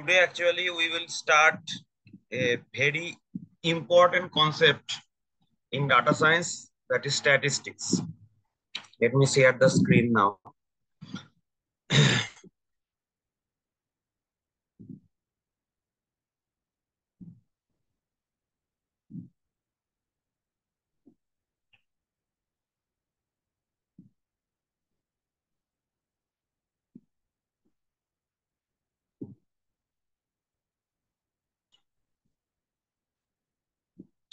Today actually we will start a very important concept in data science, that is statistics. Let me share the screen now.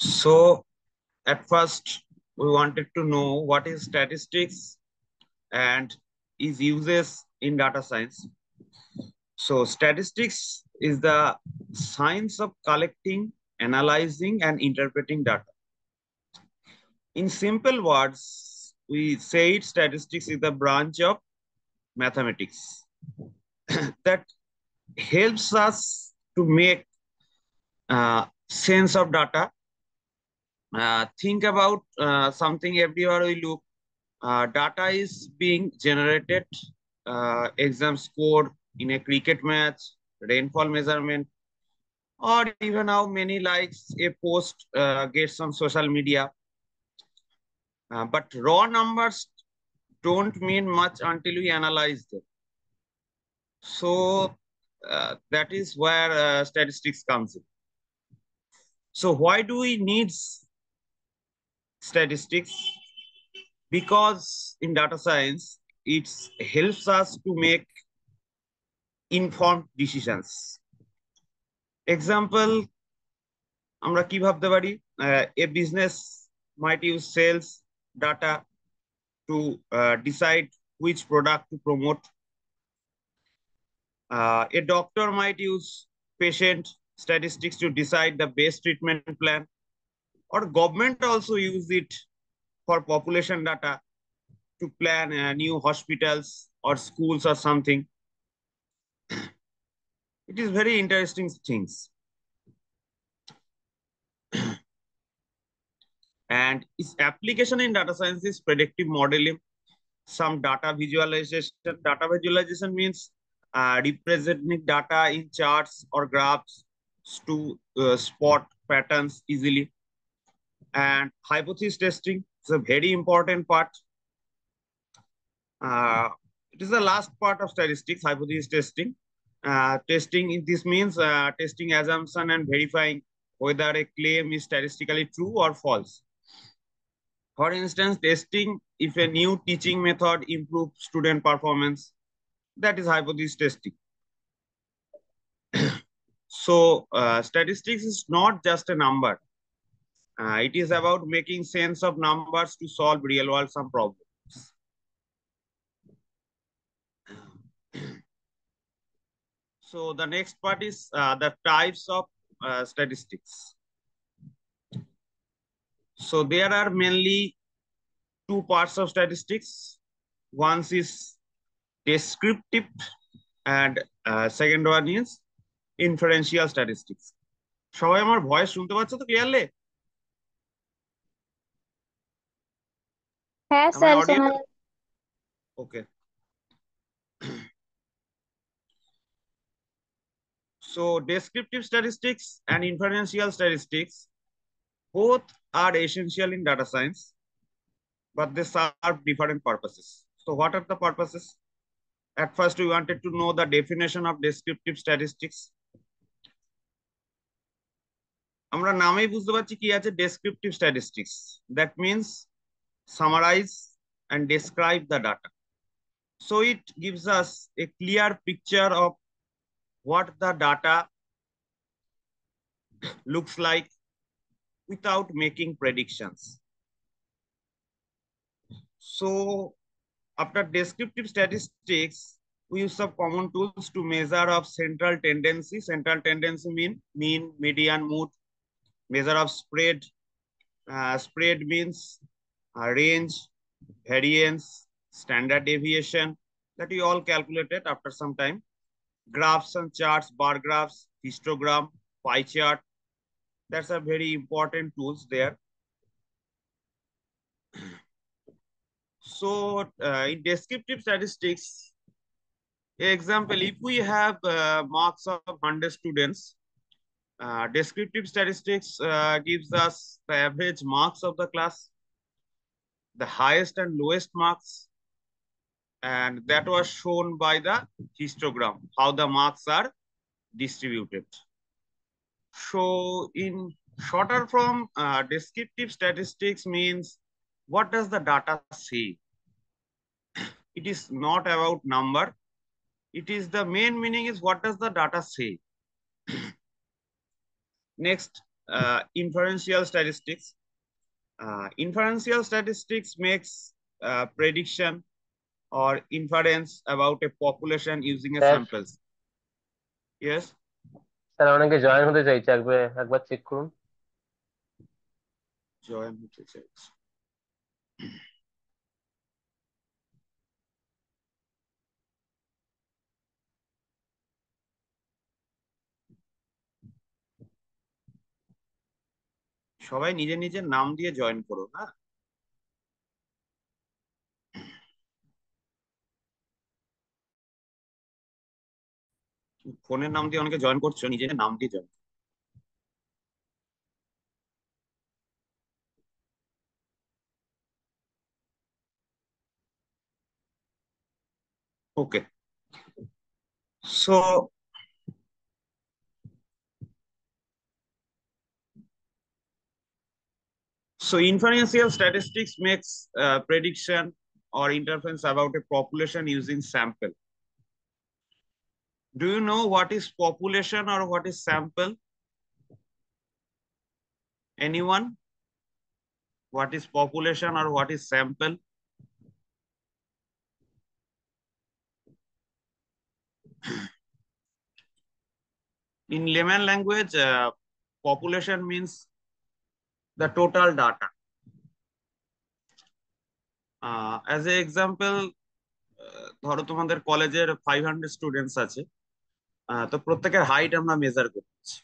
So at first we wanted to know what is statistics and its uses in data science. So statistics is the science of collecting, analyzing and interpreting data. In simple words, we say statistics is the branch of mathematics that helps us to make sense of data. Think about something everywhere we look. Data is being generated, exam score in a cricket match, rainfall measurement, or even how many likes a post gets on social media. But raw numbers don't mean much until we analyze them. So that is where statistics comes in. So why do we need statistics? Because in data science, it helps us to make informed decisions. Example, আমরা কি ভাবতে পারি? A business might use sales data to decide which product to promote. A doctor might use patient statistics to decide the best treatment plan, or government also use it for population data to plan new hospitals or schools or something. It is very interesting things. And its application in data science is predictive modeling, some data visualization. Data visualization means representing data in charts or graphs to spot patterns easily. And hypothesis testing is a very important part. It is the last part of statistics, hypothesis testing. Testing, this means testing assumption and verifying whether a claim is statistically true or false. For instance, testing if a new teaching method improves student performance, that is hypothesis testing. So statistics is not just a number. It is about making sense of numbers to solve real world some problems. So the next part is the types of statistics. So there are mainly two parts of statistics. One is descriptive and second one is inferential statistics. সবাই আমার voice শুনতে পাচ্ছ তো clearly? হ্যাঁ Am I sir, audible? শোনা Okay. So descriptive statistics and inferential statistics both are essential in data science, but they serve different purposes. So what are the purposes? At first, we wanted to know the definition of descriptive statistics. আমরা নামেই বুঝতে পারছি কি আছে descriptive statistics. That means summarize and describe the data. So it gives us a clear picture of what the data looks like without making predictions. So after descriptive statistics, we use some common tools to measure of central tendency. Central tendency mean mean, median, mood. Measure of spread. Spread means range, variance, standard deviation that we all calculated after some time. Graphs and charts, bar graphs, histogram, pie chart. That's a very important tools there. So in descriptive statistics, Example, if we have marks of 100 students, descriptive statistics gives us the average marks of the class, the highest and lowest marks, and that was shown by the histogram, how the marks are distributed. So in shorter form, descriptive statistics means what does the data say? It is not about number. It is the main meaning is what does the data say? Next, inferential statistics. Inferential statistics makes prediction or inference about a population using a sir, samples. Yes, sir অনেকে join হতে চাইছে, একবার একবার check করুন। join হতে চাইছি। সবাই নিজের নিজের নাম দিয়ে জয়েন করো, হ্যাঁ। ফোনের নাম দিয়ে অনেকে জয়েন করছো, নিজের নাম দিয়ে join. Okay, so inferential statistics makes prediction or interference about a population using sample. Do you know what is population or what is sample? Anyone? What is population or what is sample? In layman language, population means the total data. As an example, ধরো তোমাদের কলেজের 500 students আছে, তো প্রত্যেকের height আমরা measure করছি,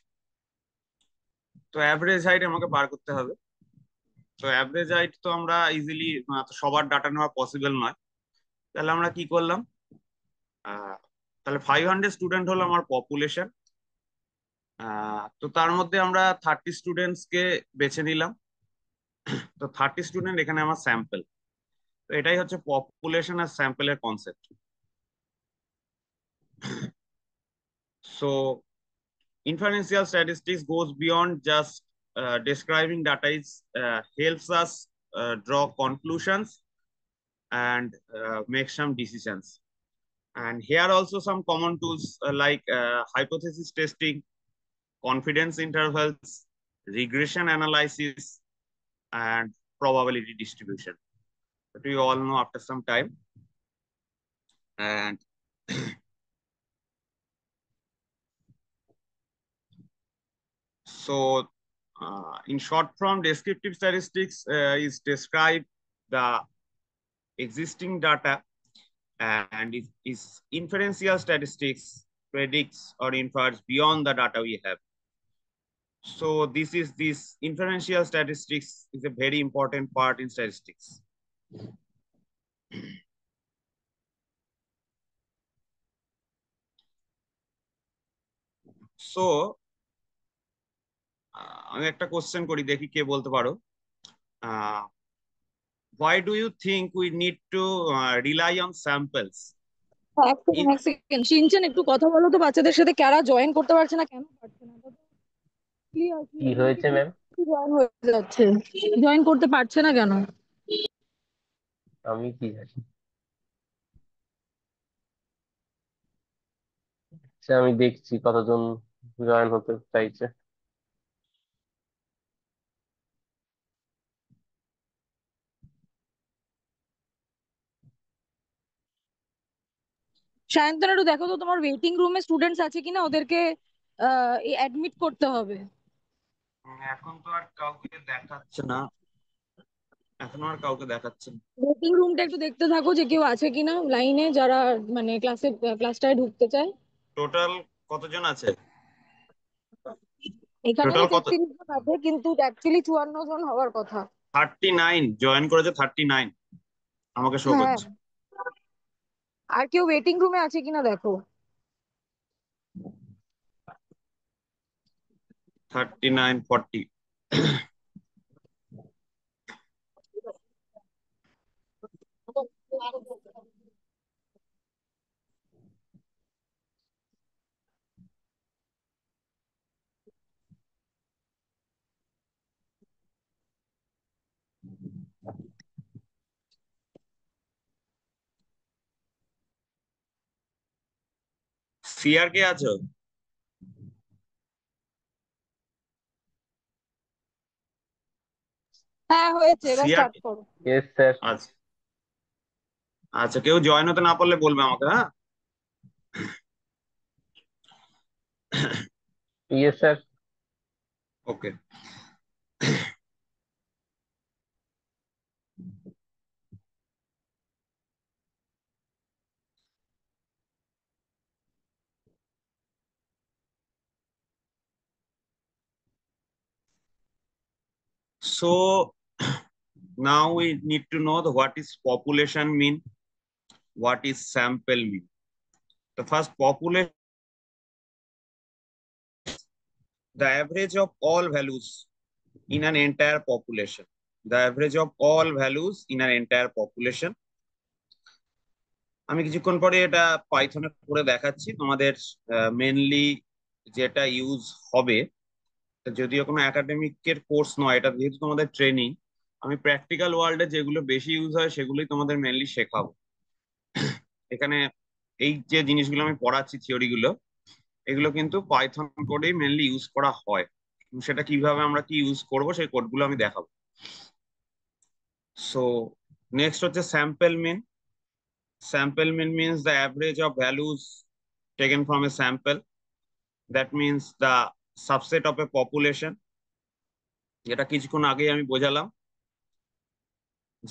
তো average height আমাকে বার করতে হবে। তো অ্যাভারেজ হাইট তো আমরা ইজিলি সবার ডাটা নেওয়া পসিবল নয়, তাহলে আমরা কি করলাম, তাহলে 500 স্টুডেন্ট হলো আমার পপুলেশন, তো তার মধ্যে আমরা 30 স্টুডেন্টস কে বেছে নিলাম, তো 30 স্টুডেন্ট এখানে আমার স্যাম্পল। তো এটাই হচ্ছে পপুলেশন আর স্যাম্পলের concept. So inferential statistics goes beyond just describing data. It helps us draw conclusions and make some decisions. And here also some common tools like hypothesis testing, confidence intervals, regression analysis, and probability distribution. But we all know after some time. And so in short form, descriptive statistics is describe the existing data, and is inferential statistics predicts or infers beyond the data we have. So this inferential statistics is a very important part in statistics. So আমি একটা question করি, দেখি কে বলতে পারো। Why do you think we need to rely on samples? এক second Shinchan, একটু কথা বলো তো বাচ্চাদের সাথে, কারা জয়েন করতে পারছে না, কেন পারছে না? কি হয়েছে ম্যাম? জয়েন হয়ে যাচ্ছে, জয়েন করতে পারছে না কেন? আমি কি জানি। আচ্ছা, আমি দেখছি কতজন জয়েন হতে চাইছে। সায়ন্তন, একটু দেখো তো তোমার ওয়েটিং রুমে স্টুডেন্টস আছে কিনা, ওদেরকে অ্যাডমিট করতে হবে। এখন তো আর কাউকে দেখাচ্ছে না, এখন আর কাউকে দেখাচ্ছে না। ওয়েটিং রুমটা একটু দেখতে থাকো যে কেউ আছে কিনা লাইনে, যারা মানে ক্লাসটায় ঢুকতে চায়। টোটাল কতজন আছে? এখানে তো টোটাল কত? 33 জন আছে, কিন্তু অ্যাকচুয়ালি 54 জন হওয়ার কথা। 39 জয়েন করেছে, 39 আমাকে শো হ্যাঁ, করছে। আর কেউ ওয়েটিং রুমে আছে কিনা দেখো। 3940. সিআর কে আছো? হ্যাঁ হয়েছে, এবার সিআর, স্টার্ট করো। Yes sir. আচ্ছা আচ্ছা, কেউ জয়েন হতে না পারলে বলবে আমাকে, হ্যাঁ? Yes sir. Okay. So now we need to know the what is population mean, what is sample mean. The first, population, the average of all values in an entire population. The average of all values in an entire population. আমি কিছুক্ষণ পরে এটা পাইথনে করে দেখাচ্ছি তোমাদের। Mainly যেটা use হবে, যদিও কোনো একাডেমিকের কোর্স নয়, এটা যেহেতু তোমাদের ট্রেনিং, আমি প্র্যাকটিক্যাল ওয়ার্ল্ডে যেগুলো বেশি ইউজ হয় সেগুলোই তোমাদের মেনলি শেখাবো। এখানে এই যে জিনিসগুলো আমি পড়াচ্ছি, থিওরি গুলো, এগুলো কিন্তু পাইথন কোডেই মেনলি ইউজ করা হয়। সেটা কিভাবে আমরা কি ইউজ করব সেই কোডগুলো আমি দেখাবো। সো নেক্সট হচ্ছে sample mean. Sample mean means the average of values taken from a sample. That means the subset of a population. যেটা কিছুক্ষণ আগে আমি বোঝালাম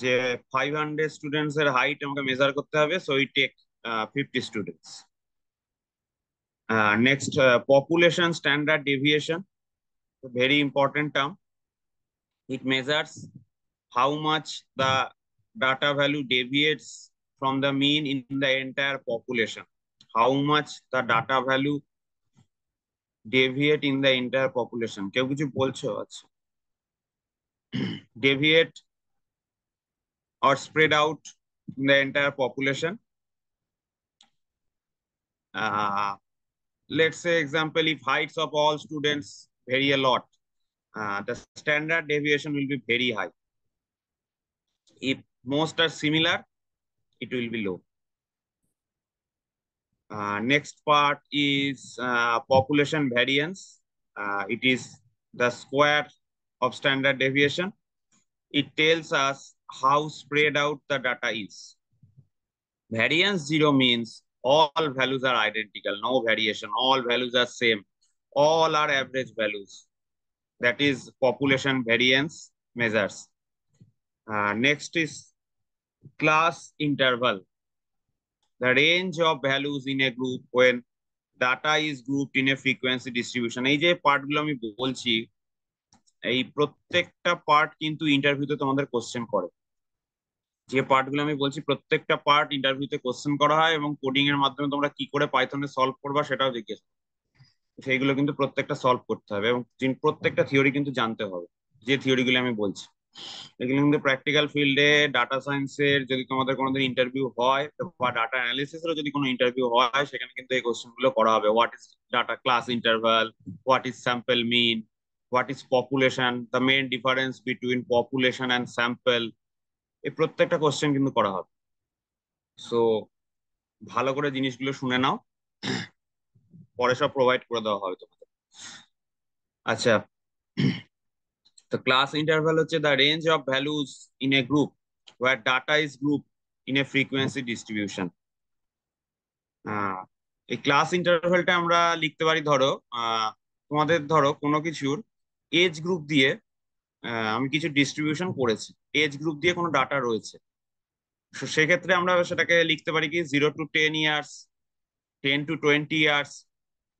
যে 500 স্টুডেন্টস এর হাইট আমাকে মেজার করতে হবে, so we take 50 students. Next, population standard deviation, very important term. It measures how much the data value deviates from the mean in the entire population. How much the data value deviate in the entire population. কেউ কিছু বলছো? আচ্ছা, deviate or spread out in the entire population. Uh, let's say example, if heights of all students vary a lot, the standard deviation will be very high. If most are similar, it will be low. Next part is population variance. It is the square of standard deviation. It tells us how spread out the data is. Variance zero means all values are identical, no variation, all values are same, all are average values. That is population variance measures. Next is class interval, the range of values in a group when data is grouped in a frequency distribution. এই যে পার্টগুলো আমি বলছি, এই প্রত্যেকটা part কিন্তু ইন্টারভিউতে তোমাদের কোশ্চেন করে। যে পার্টগুলো আমি বলছি প্রত্যেকটা পার্ট ইন্টারভিউতে কোশ্চেন করা হয়, এবং কোডিং এর মাধ্যমে তোমরা কি করে পাইথনে সলভ করবা সেটাও জিজ্ঞেস। সেইগুলো কিন্তু প্রত্যেকটা সলভ করতে হবে, এবং প্রত্যেকটা থিওরি কিন্তু জানতে হবে। যে থিওরিগুলো আমি বলছি এগুলো কিন্তু প্র্যাকটিক্যাল ফিল্ডে, ডাটা সায়েন্সের যদি তোমাদের কোনোদিন ইন্টারভিউ হয়, বা ডাটা অ্যানালিসিসেরও যদি কোনো ইন্টারভিউ হয়, সেখানে কিন্তু এই কোশ্চেন গুলো করা হবে। What is data class interval, what is sample mean, what is population, the main difference between population and sample, এই প্রত্যেকটা কোশ্চেন কিন্তু করা হবে। সো ভালো করে জিনিসগুলো শুনে নাও, পরে সব প্রোভাইড করে দেওয়া হবে তোমাদের। আচ্ছা, তো ক্লাস ইন্টারভাল হচ্ছে the range of values in a group where data is group in a frequency distribution. এই ক্লাস ইন্টারভালটা আমরা লিখতে পারি, ধরো তোমাদের ধরো কোনো কিছুর এজ গ্রুপ দিয়ে আমি কিছু ডিস্ট্রিবিউশন করেছি, এজ গ্রুপ দিয়ে কোনো ডাটা রয়েছে। সেক্ষেত্রে আমরা সেটাকে লিখতে পারি কি 0 to 10 ইয়ার্স, 10 to 20 ইয়ার্স।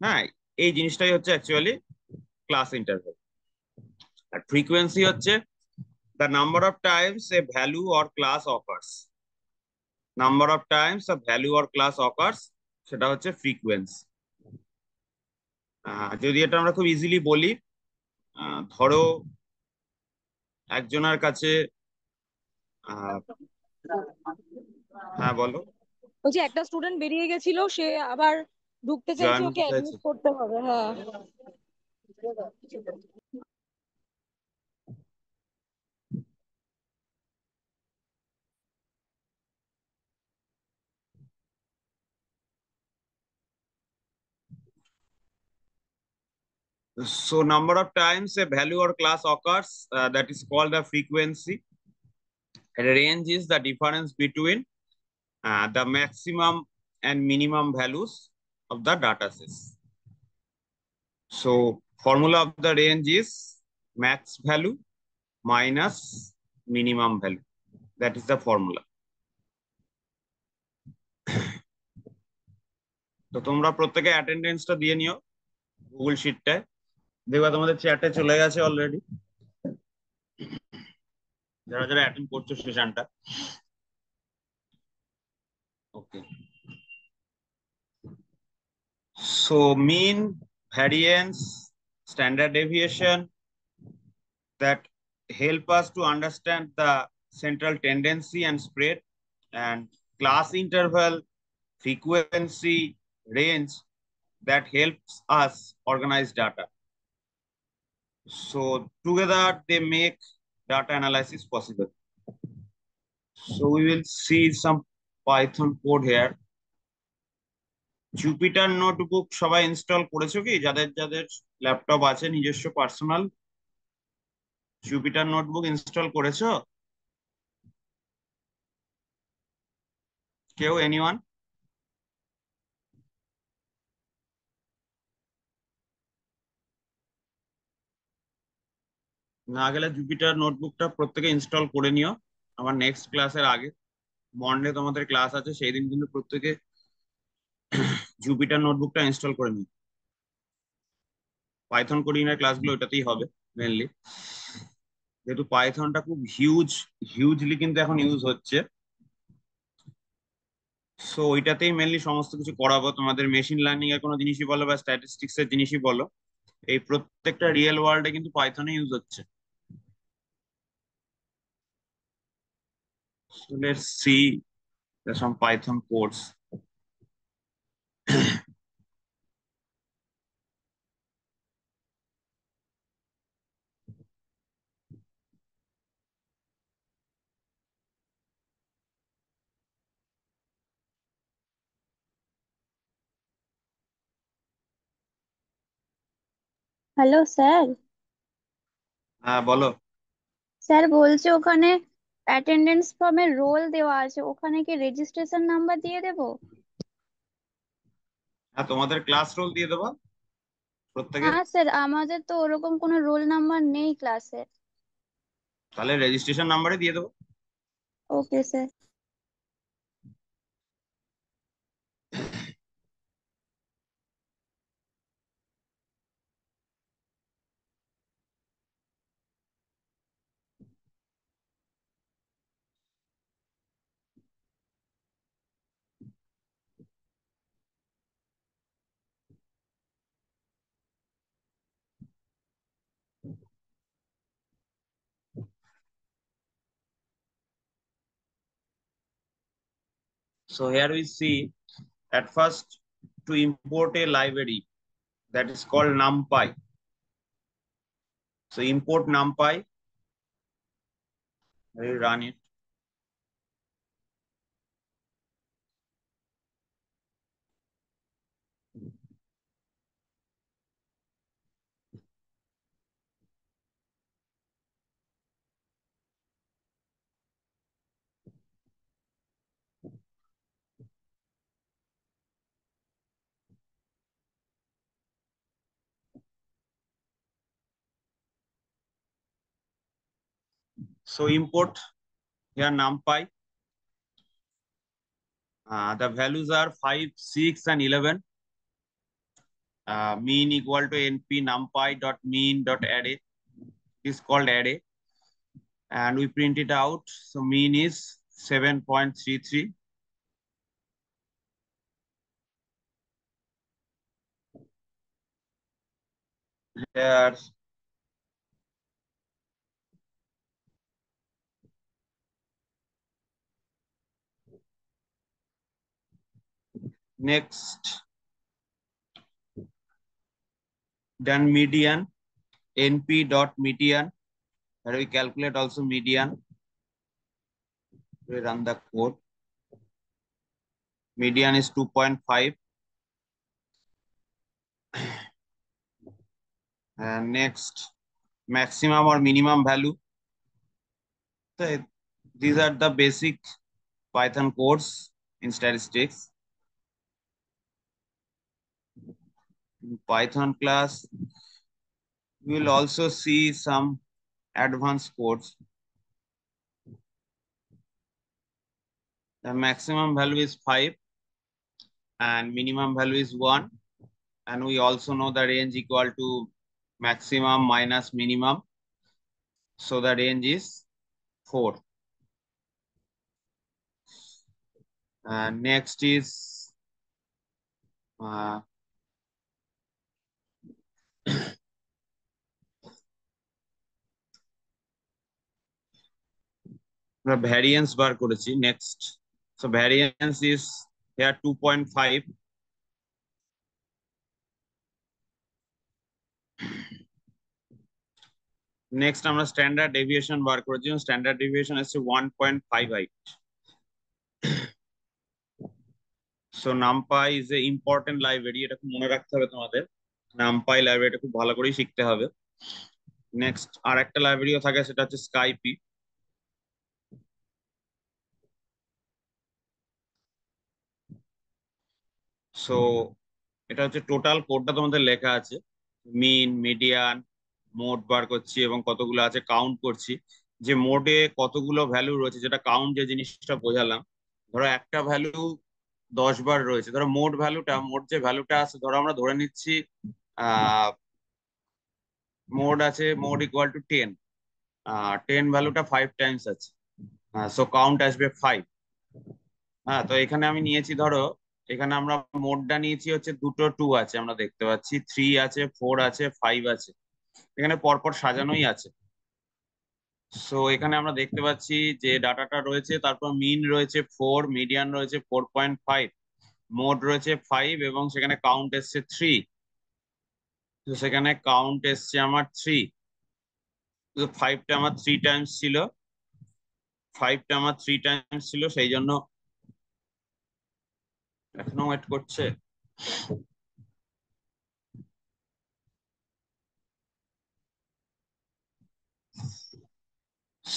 হ্যাঁ, এই জিনিসটাই হচ্ছে অ্যাকচুয়ালি ক্লাস ইন্টারভাল। আর ফ্রিকোয়েন্সি হচ্ছে the number of times a value or class occurs. Number of Times a value or class occurs, সেটা হচ্ছে ফ্রিকোয়েন্সি। যদি এটা আমরা খুব ইজিলি বলি, ধরো একজনের কাছে আহ, হ্যাঁ বলো। বলছি একটা স্টুডেন্ট বেরিয়ে গেছিল, সে আবার ঢুকতে চাইছে, জয়েন ওকে হতে চাইছে। অ্যাডমিট করতে হবে। হ্যাঁ। So number of times a value or class occurs, that is called the frequency. A range is the difference between the maximum and minimum values of the data sets. So formula of the range is max value minus minimum value. That is the formula. তো তোমরা প্রত্যেকে অ্যাটেন্ডেন্সটা দিয়ে নিও Google শিটটায়, দেখবা তোমাদের চ্যাটে চলে গেছে already, যারা যারা অ্যাটেন্ড করছো সেশনটা। ওকে, so mean, variance, standard deviation, that help us to understand the central tendency and spread, and class interval, frequency, range, that helps us organize data. So together they make data analysis possible. So we will see some Python code here. Jupiter notebook সবাই install করেছো কি? যাদের যাদের laptop আছে নিজস্ব personal, Jupiter notebook install করেছো কেউ? Anyone? না গেলে জুপিটার নোটবুকটা প্রত্যেকে ইনস্টল করে নিও। আমার নেক্সট ক্লাসের আগে, মন্ডে তোমাদের ক্লাস আছে, সেই দিন কিন্তু প্রত্যেকে জুপিটার নোটবুকটা ইনস্টল করে নিও। পাইথন কোডিং এর ক্লাসগুলো ওটাতেই হবে মেনলি, যেহেতু পাইথনটা খুব হিউজলি কিন্তু এখন ইউজ হচ্ছে। সো ওইটাতেই মেনলি সমস্ত কিছু করাবো তোমাদের। মেশিন লার্নিং এর কোনো জিনিসই বলো বা স্ট্যাটিস্টিক্স এর জিনিসই বলো, এই প্রত্যেকটা রিয়েল ওয়ার্ল্ডে কিন্তু পাইথনে ইউজ হচ্ছে। So let's see some Python codes. Hello sir. হ্যাঁ বলো। স্যার বলছে ওখানে অ্যাটেন্ডেন্স ফর্মে রোল দেওয়া আছে, ওখানে কি রেজিস্ট্রেশন নাম্বার দিয়ে দেবো? হ্যাঁ, তোমাদের ক্লাস রোল দিয়ে দেবো প্রত্যেকে। না স্যার, আমাদের তো ওরকম কোনো রোল নাম্বার নেই ক্লাসে। তাহলে রেজিস্ট্রেশন নাম্বারে দিয়ে দেবো। Okay sir. So here we see, at first, to import a library that is called NumPy. So import NumPy, I will run it. So import here NumPy. The values are 5, 6, and 11. Mean equal to np numpy dot mean dot array. It is called array, and we print it out. So mean is 7.33, here next, then median, np dot median, where we calculate also median. We run the code. Median is 2.5. And next, maximum or minimum value. So these are the basic Python codes in statistics. In Python class, we will also see some advanced codes. The maximum value is 5 and minimum value is 1. And we also know the range equal to maximum minus minimum. So the range is 4. And next is the variance bar করেছি next. So variance is here 2.5. Next আমরা standard deviation বার করেছি, standard deviation আছে 1.58. So NumPy is a important library, এটা খুব মনে রাখতে হবে তোমাদের। NumPy লাইব্রেরিটা খুব ভালো করে শিখতে হবে। নেক্সট আর একটা লাইব্রেরিও থাকে, সেটা হচ্ছে স্কাইপি। সো এটা হচ্ছে টোটাল কোডটা তোমাদের লেখা আছে, মিন, মিডিয়ান, মোড বার করছি এবং কতগুলো আছে কাউন্ট করছি। যে মোডে কতগুলো ভ্যালু রয়েছে, যেটা কাউন্ট যে জিনিসটা বোঝালাম, ধরো একটা ভ্যালু 10 বার রয়েছে, ধরো মোড ভ্যালুটা, মোড যে ভ্যালুটা আছে, ধরো আমরা ধরে নিচ্ছি মোড আছে, মোড ইকুয়াল টু 10, 10 ভ্যালুটা 5 টাইমস আছে, সো কাউন্ট আসবে 5। হ্যাঁ, তো এখানে আমি নিয়েছি, ধরো এখানে আমরা মোডটা নিয়েছি হচ্ছে দুটো 2 আছে, আমরা দেখতে পাচ্ছি 3 আছে, 4 আছে, 5 আছে, এখানে পরপর সাজানোই আছে। সো এখানে আমরা দেখতে পাচ্ছি যে ডাটাটা রয়েছে, তারপর মিন রয়েছে 4, মিডিয়ান রয়েছে 4.5, মোড রয়েছে 5 এবং সেখানে কাউন্ট এসছে 3। তো সেখানে কাউন্ট এসছে আমার 3। তো 5টা আমার 3 টাইমস ছিল, 5টা আমার 3 টাইমস ছিল, সেই জন্য এখনো ওয়েট করছে।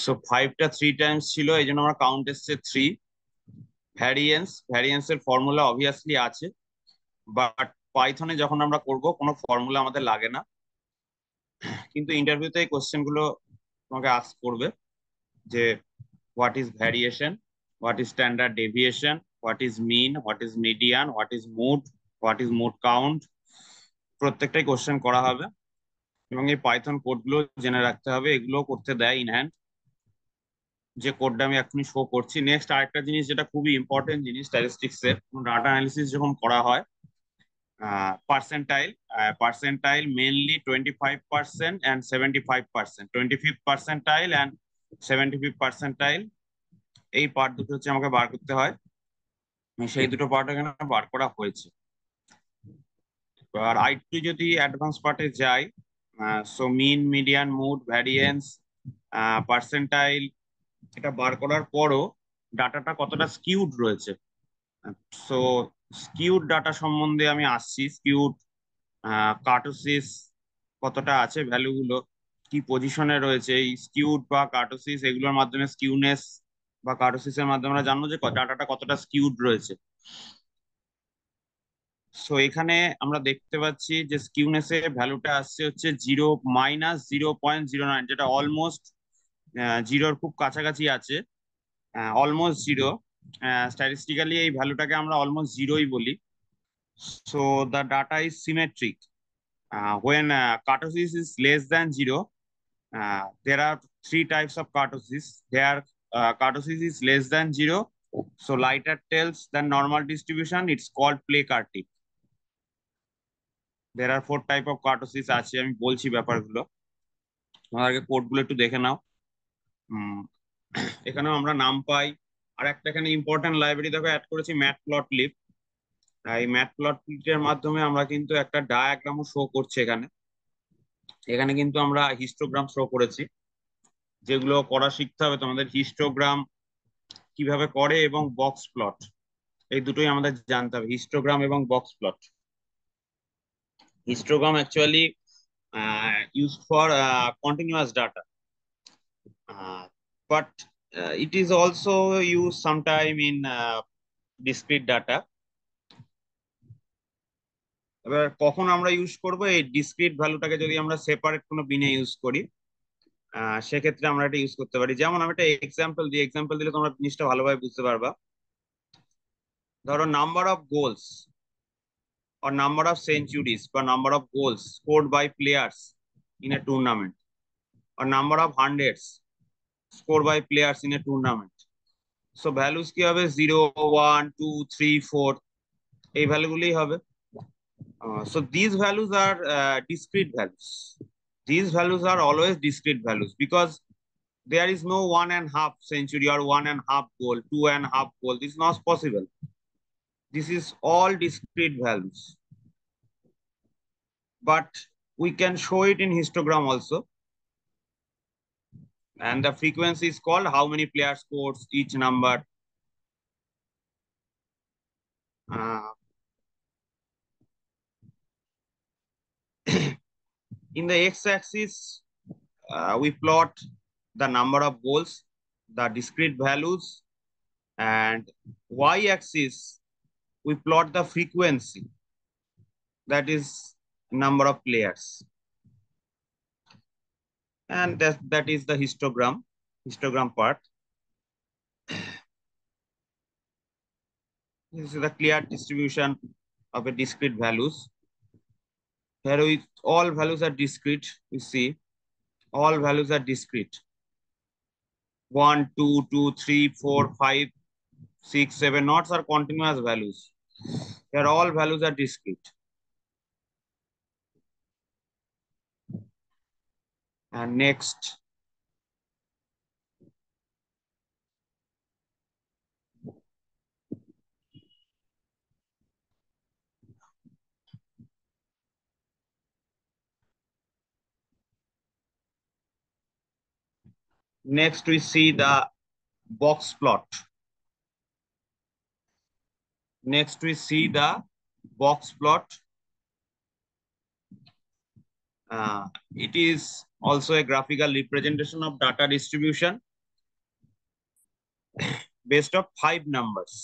সো 5টা 3 টাইমস ছিল, এই জন্য আমার কাউন্ট এসছে 3। ভ্যারিয়েন্সের ফর্মুলা অবভিয়াসলি আছে, বাট পাইথনে যখন আমরা করব কোনো ফর্মুলা আমাদের লাগে না, কিন্তু ইন্টারভিউতে এই কোশ্চেন গুলো তোমাকে আস্ক করবে যে what is variation, what is standard deviation, what is mean, what is median, what is mode, what is mode count, প্রত্যেকটাই কোশ্চেন করা হবে এবং এই পাইথন কোডগুলো জেনে রাখতে হবে। এগুলো করতে দেয় ইন হ্যান্ড, যে কোডটা আমি এখনই শো করছি। নেক্সট আরেকটা জিনিস যেটা খুবই ইম্পর্টেন্ট জিনিস স্ট্যাটিস্টিক্সে, ডাটা অ্যানালিসিস যখন করা হয়, percentile mainly 25% and 75%, 25th percentile and 75th percentile, এই পার্ট দুটো হচ্ছে আমাকে বার করতে হয়, সেই দুটো পার্ট এখানে বার করা হয়েছে। আর আরেকটু যদি অ্যাডভান্স পার্টে যাই, সো মিন, মিডিয়ান, মোড, ভ্যারিয়েন্স, পার্সেন্টাইল, এটা বার করার পরও ডাটাটা কতটা স্কিউড রয়েছে, সো স্কিউড ডাটা সম্বন্ধে আমি আসছি। স্কিউড কার্টোসিস কতটা আছে, ভ্যালুগুলো কি পজিশনে রয়েছে, এই স্কিউড বা কার্টোসিস, এগুলোর মাধ্যমে স্কিউনেস বা কার্টোসিসের মাধ্যমে আমরা জানবো যে ডাটাটা কতটা স্কিউড রয়েছে। সো এখানে আমরা দেখতে পাচ্ছি যে স্কিউনেসে ভ্যালুটা আসছে হচ্ছে -0.09, যেটা অলমোস্ট জিরোর খুব কাছাকাছি আছে, অলমোস্ট জিরো। স্ট্যাটিস্টিক্যালি এই ভ্যালুটাকে আমরা অলমোস্ট জিরোই বলি। So the data is symmetric when kurtosis is less than 0. There are 3 types of kurtosis. There kurtosis is less than 0, so lighter tails than normal distribution, it's called Placer tip. দের আর 4 type of kurtosis আছে, আমি বলছি ব্যাপারগুলো, তোমার আগে কোডগুলো একটু দেখে নাও। উম, এখানেও আমরা নাম পাই। আর একটা এখানে ইম্পর্টেন্ট লাইব্রেরি দেখো অ্যাড করেছি, ম্যাটপ্লটলিব। এই ম্যাটপ্লটলিবের মাধ্যমে আমরা কিন্তু একটা ডায়াগ্রামও শো করছে এখানে। এখানে কিন্তু আমরা হিস্টোগ্রাম শো করেছি, যেগুলো করা শিখতে হবে তোমাদের। হিস্টোগ্রাম কিভাবে করে এবং বক্স প্লট, এই দুটোই আমাদের জানতে হবে, হিস্টোগ্রাম এবং box plot. Histogram actually used for continuous data, but it is also used sometime in discrete data. এবার কখন আমরা ইউজ করব, এই ডিসক্রিট ভ্যালুটাকে যদি আমরা সেপারেট কোনো বিনে ইউজ করি, সেক্ষেত্রে আমরা এটা ইউজ করতে পারি। যেমন আমি একটা এক্সাম্পল দিই, এক্সাম্পল দিলে তোমরা জিনিসটা ভালোভাবে বুঝতে পারবা। ধরো number of goals or number of centuries or number of goals scored by players in a tournament, or number of hundreds scored by players in a tournament. So values কি হবে, 0, 1, 2, 3, 4, এই ভ্যালুগুলোই হবে। So these values are discrete values. These values are always discrete values because there is no 1.5 century or 1.5 goal, 2.5 goal. This is not possible. This is all discrete values, but we can show it in histogram also. And the frequency is called how many players scores each number. In the x-axis, we plot the number of goals, the discrete values, and y-axis we plot the frequency, that is number of players, and that is the histogram part. This is the clear distribution of a discrete values. Here we all values are discrete. We see all values are discrete. 1, 2, 2, 3, 4, 5, 6, 7 knots are continuous values. Here all values are discrete. And next, we see the box plot. Next we see the box plot. It is also a graphical representation of data distribution based of 5 numbers.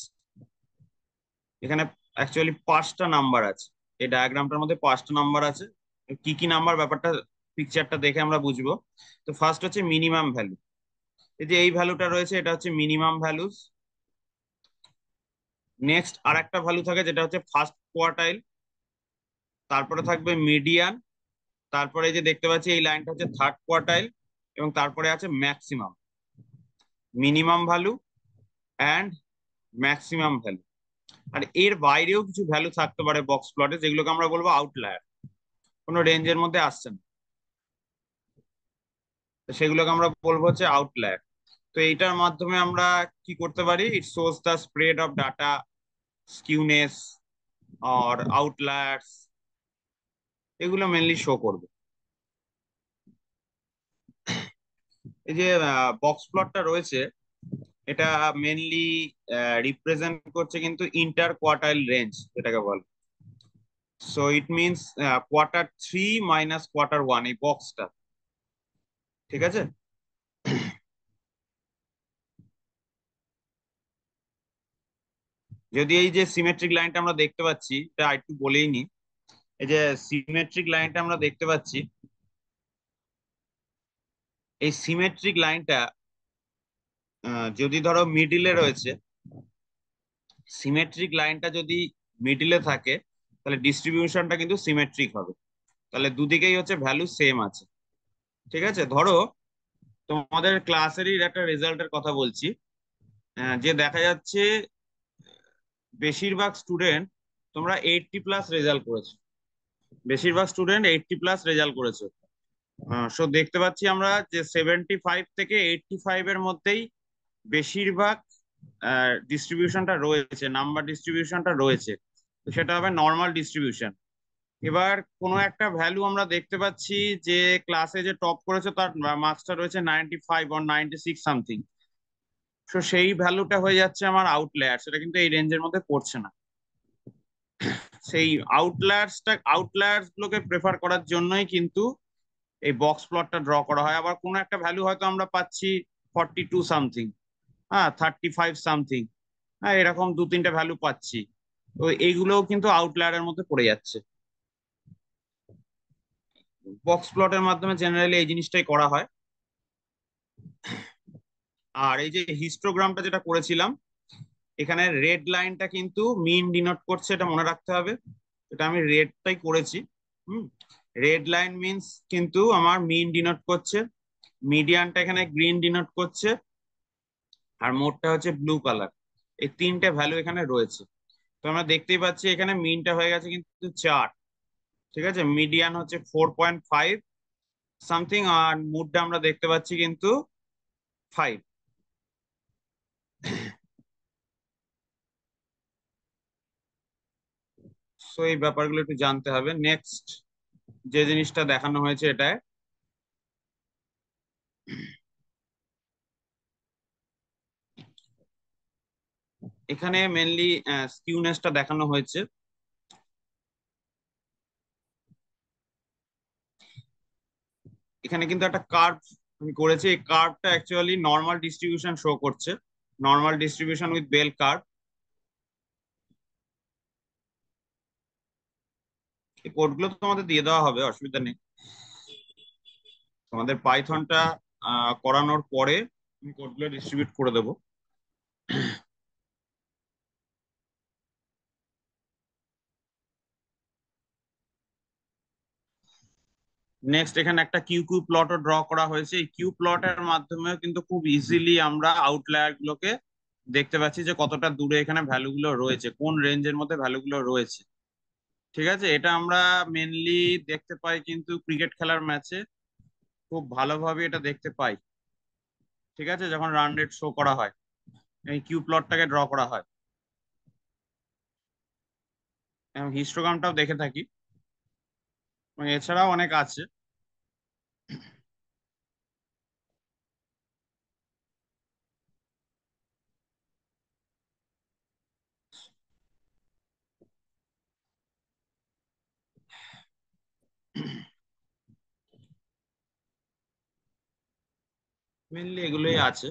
এখানে actually 5টা number আছে, এই ডায়াগ্রামটার মধ্যে 5টা number আছে। কি কি number ব্যাপারটা পিকচারটা দেখে আমরা বুঝবো। তো ফার্স্ট হচ্ছে মিনিমাম ভ্যালু, এই যে এই ভ্যালুটা রয়েছে এটা হচ্ছে মিনিমাম ভ্যালুস। নেক্সট আর একটা ভ্যালু থাকে যেটা হচ্ছে ফার্স্ট কোয়ার্টাইল, তারপরে থাকবে মিডিয়ান, তারপরে এই যে দেখতে পাচ্ছি এই লাইনটা হচ্ছে থার্ড কোয়ার্টাইল, এবং তারপরে আছে maximum. Minimum value and maximum value. আর এর বাইরেও কিছু ভ্যালু থাকতে পারে বক্স প্লটে, যেগুলোকে আমরা বলবো আউটলায়ার, কোনো রেঞ্জের মধ্যে আসছে না, সেগুলোকে আমরা বলবো হচ্ছে আউটলায়ার। তো এইটার মাধ্যমে আমরা কি করতে পারি, it shows the spread of data, skewness আর আউটলায়ার্স, এগুলো মেনলি শো করবে। এই যে বক্স প্লটটা রয়েছে এটা মেনলি রিপ্রেজেন্ট করছে কিন্তু ইন্টার কোয়ার্টাইল রেঞ্জ যেটাকে বলে। So it means Q3 minus Q1, এই বক্সটা, ঠিক আছে। যদি এই যে সিমেট্রিক লাইনটা আমরা দেখতে পাচ্ছি, এটা একটু বলেই নি, এই যে সিমেট্রিক লাইনটা আমরা দেখতে পাচ্ছি, এই সিমেট্রিক লাইনটা যদি ধরো মিডিলে রয়েছে, সিমেট্রিক লাইনটা যদি মিডিলে থাকে তাহলে ডিস্ট্রিবিউশনটা কিন্তু সিমেট্রিক হবে, তাহলে দুদিকেই হচ্ছে ভ্যালু সেম আছে, ঠিক আছে। ধরো তোমাদের ক্লাসেরই একটা রেজাল্টের কথা বলছি, যে দেখা যাচ্ছে বেশিরভাগ স্টুডেন্ট তোমরা 80+ রেজাল্ট করেছো, বেশিরভাগ স্টুডেন্ট 80+ রেজাল্ট করেছে। সো দেখতে পাচ্ছি আমরা যে 75 থেকে 85 এর মধ্যেই বেশিরভাগ ডিস্ট্রিবিউশনটা রয়েছে, নাম্বার ডিস্ট্রিবিউশনটা রয়েছে। তো সেটা হবে নর্মাল ডিস্ট্রিবিউশন। এবার কোনো একটা ভ্যালু আমরা দেখতে পাচ্ছি যে ক্লাসে যে টপ করেছে তার মার্কসটা রয়েছে 95 or 96 সামথিং। তো সেই ভ্যালুটা হয়ে যাচ্ছে আমার আউটলায়ার, সেটা কিন্তু এই রেঞ্জের মধ্যে পড়ছে না। সেই আউটলায়ার্স গুলোকে প্রেফার করার জন্যই কিন্তু এই বক্স প্লটটা ড্র করা হয়। আবার কোনো একটা ভ্যালু হয়তো আমরা পাচ্ছি 42 সামথিং, হ্যাঁ 35 সামথিং, হ্যাঁ এরকম দু তিনটা ভ্যালু পাচ্ছি। তো এইগুলোও কিন্তু আউটলায়ারের মধ্যে পড়ে যাচ্ছে। বক্স প্লটের মাধ্যমে জেনারেলি এই জিনিসটাই করা হয়। আর এই যে হিস্টোগ্রামটা যেটা করেছিলাম, এখানে রেড লাইনটা কিন্তু মিন ডিনোট করছে, এটা মনে রাখতে হবে। এটা আমি রেডটাই করেছি। হুম, রেড লাইন মিনস কিন্তু আমার মিন ডিনোট করছে, মিডিয়ানটা এখানে গ্রিন ডিনোট করছে, আর মোডটা হচ্ছে ব্লু কালার। এই তিনটে ভ্যালু এখানে রয়েছে। তো আমরা দেখতেই পাচ্ছি এখানে মিনটা হয়ে গেছে কিন্তু 4। ঠিক আছে, মিডিয়ান হচ্ছে 4.5 সামথিং, আর মুডটা আমরা দেখতে পাচ্ছি কিন্তু 5। সো এই ব্যাপারগুলো একটু জানতে হবে। নেক্সট যে জিনিসটা দেখানো হয়েছে এটায়, এখানে মেনলি স্কিউনেসটা দেখানো হয়েছে। এখানে কিন্তু একটা কার্ভ আমি করেছি, এই কার্ভটা অ্যাকচুয়ালি নর্মাল ডিস্ট্রিবিউশন শো করছে, normal distribution with bell curve. এই কোডগুলো তো তোমাদের দিয়ে দেওয়া হবে, অসুবিধা নেই। তোমাদের পাইথনটা করানোর পরে আমি কোডগুলো ডিস্ট্রিবিউট করে দেবো। নেক্সট এখানে একটা কিউ কিউ প্লটও ড্র করা হয়েছে। এই কিউ প্লটের মাধ্যমেও কিন্তু খুব ইজিলি আমরা আউটলায়ার গুলোকে দেখতে পাচ্ছি যে কতটা দূরে এখানে ভ্যালুগুলো রয়েছে, কোন রেঞ্জের মধ্যে ভ্যালুগুলো রয়েছে। ঠিক আছে, এটা আমরা মেনলি দেখতে পাই কিন্তু ক্রিকেট খেলার ম্যাচে খুব ভালোভাবে এটা দেখতে পাই। ঠিক আছে, যখন রান রেট শো করা হয় এই কিউ প্লটটাকে ড্র করা হয়, এবং হিস্টোগ্রামটাও দেখে থাকি, এবং এছাড়াও অনেক আছে। মেনলি এগুলোই আছে,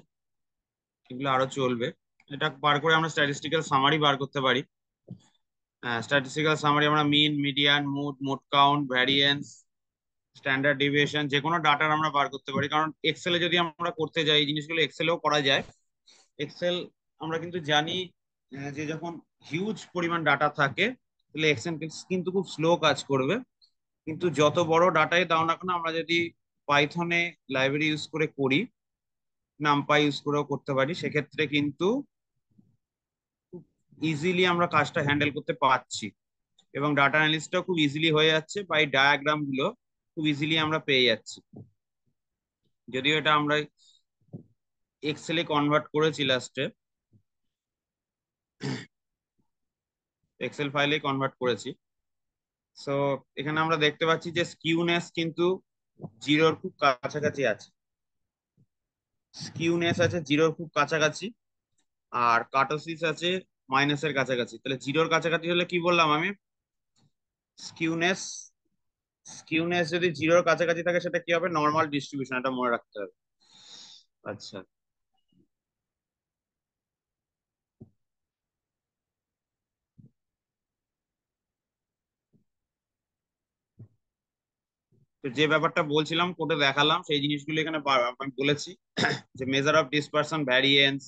এগুলো আরো চলবে। এটা বার করে আমরা স্ট্যাটিস্টিক্যাল সামারি বার করতে পারি। স্ট্যাটিস্টিক্যাল সামারি আমরা mean, median, mode, mode count, variance, standard deviation, যে কোনো ডাটার আমরা বার করতে পারি। কারণ এক্সেলে যদি আমরা করতে যাই এই জিনিসগুলো এক্সেলেও করা যায়। এক্সেল আমরা কিন্তু জানি যে যখন হিউজ পরিমাণ ডাটা থাকে তাহলে এক্সেল কিন্তু খুব স্লো কাজ করবে। কিন্তু যত বড় ডাটাই দাও না কেন, আমরা যদি পাইথনে লাইব্রেরি ইউজ করে করি, নামপাই ইউজ করেও করতে পারি, সেক্ষেত্রে কিন্তু খুব ইজিলি আমরা কাজটা হ্যান্ডেল করতে পারছি, এবং ডাটা অ্যানালিসিসটাও খুব ইজিলি হয়ে যাচ্ছে, বা এই ডায়াগ্রাম গুলো খুব ইজিলি আমরা পেয়ে যাচ্ছি। যদিও এটা আমরা এক্সেলে কনভার্ট করেছি লাস্টে, এক্সেল ফাইলে কনভার্ট করেছি। সো এখানে আমরা দেখতে পাচ্ছি যে স্কিউনেস কিন্তু জিরোর খুব কাছাকাছি আছে, স্কিউনেস আছে জিরোর খুব কাছাকাছি, আর কাটোসিস আছে মাইনাসের কাছাকাছি। তাহলে জিরোর কাছাকাছি হলে কি বললাম আমি, স্কিউনেস, স্কিউনেস যদি জিরোর কাছাকাছি থাকে সেটা কি হবে, নর্মাল ডিস্ট্রিবিউশন, এটা মনে রাখতে হবে। আচ্ছা, তো যে ব্যাপারটা বলছিলাম কোডে দেখালাম সেই জিনিসগুলো এখানে আমি বলেছি, যে measure of dispersion, variance,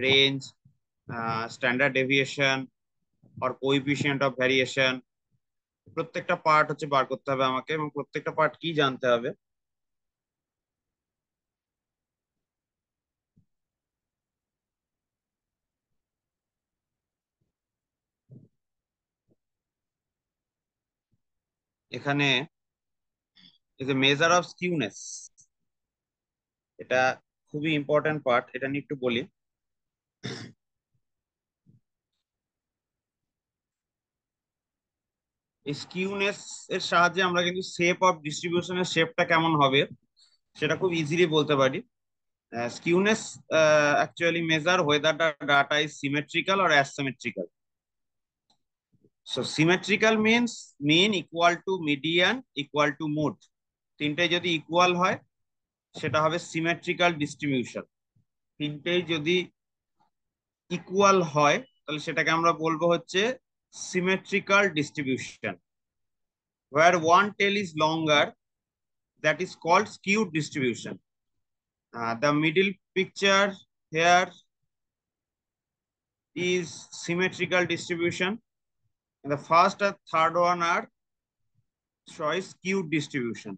range, standard deviation আর কোএফিসিয়েন্ট অফ ভ্যারিয়েশন, প্রত্যেকটা পার্ট হচ্ছে বার করতে হবে আমাকে, এবং প্রত্যেকটা পার্ট কি জানতে হবে। এখানে is a measure of skewness, এটা খুবই ইম্পর্টেন্ট পার্ট, এটা নিয়ে একটু বলি। এই স্কিউনেস এর সাহায্যে আমরা কিন্তু শেপ অফ ডিস্ট্রিবিউশনের শেপটা কেমন হবে সেটা খুব ইজিলি বলতে পারি। Skewness actually measure whether the data is symmetrical or asymmetrical. So symmetrical means mean equal to median equal to mode, তিনটাই যদি ইকুয়াল হয় সেটা হবে সিমেট্রিক্যাল ডিস্ট্রিবিউশন। তিনটেই যদি ইকুয়াল হয় তাহলে সেটাকে আমরা বলবো হচ্ছে symmetrical distribution. where one tail is longer, that is called skewed distribution. The middle picture here is symmetrical distribution, and the first and third one are choice skewed distribution.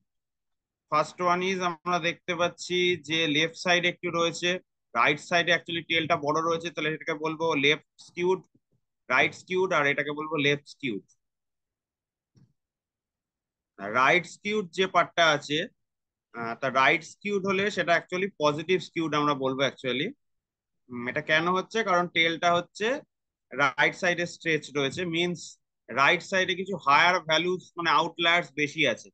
First one is আমরা দেখতে পাচ্ছি যে left side একটু রয়েছে, right সাইডে actually টেলটা বড় রয়েছে, তাহলে এটাকে বলবো লেফট স্কিউড, রাইট স্কিউড, আর এটাকে বলবো লেফট স্কিউড। রাইট স্কিউড যে পার্টটা আছে, তা রাইট স্কিউড হলে সেটা অ্যাকচুয়ালি পজিটিভ স্কিউড আমরা বলবো অ্যাকচুয়ালি। এটা কেন হচ্ছে, কারণ টেলটা হচ্ছে রাইট সাইডে স্ট্রেচ রয়েছে, মিনস রাইট সাইডে কিছু হায়ার ভ্যালুস মানে আউটলায়ার্স বেশি আছে।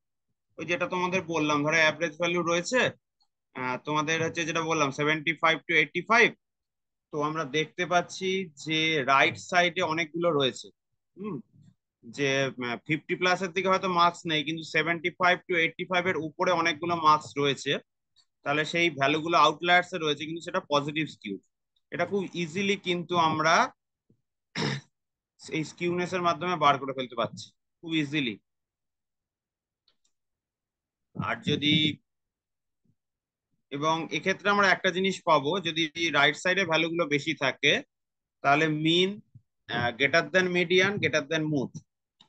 ওই যেটা তোমাদের বললাম, ধরো অ্যাভারেজ ভ্যালু রয়েছে তোমাদের হচ্ছে যেটা বললাম 75 to 85, তো আমরা দেখতে পাচ্ছি যে রাইট সাইডে অনেকগুলো রয়েছে। হুম, যে 50+ এর দিকে হয়তো মার্কস নেই, কিন্তু 75 to 85 এর উপরে অনেকগুলো মার্কস রয়েছে, তাহলে সেই ভ্যালুগুলো আউটলায়ার্স এ রয়েছে, কিন্তু সেটা পজিটিভ স্কিউ। এটা খুব ইজিলি কিন্তু আমরা এই স্কিউনেস এর মাধ্যমে বার করে ফেলতে পারছি খুব ইজিলি। আর যদি এবং এক্ষেত্রে আমরা একটা জিনিস পাবো, যদি রাইট সাইডে ভ্যালুগুলো বেশি থাকে তাহলে mean greater than median greater than mode,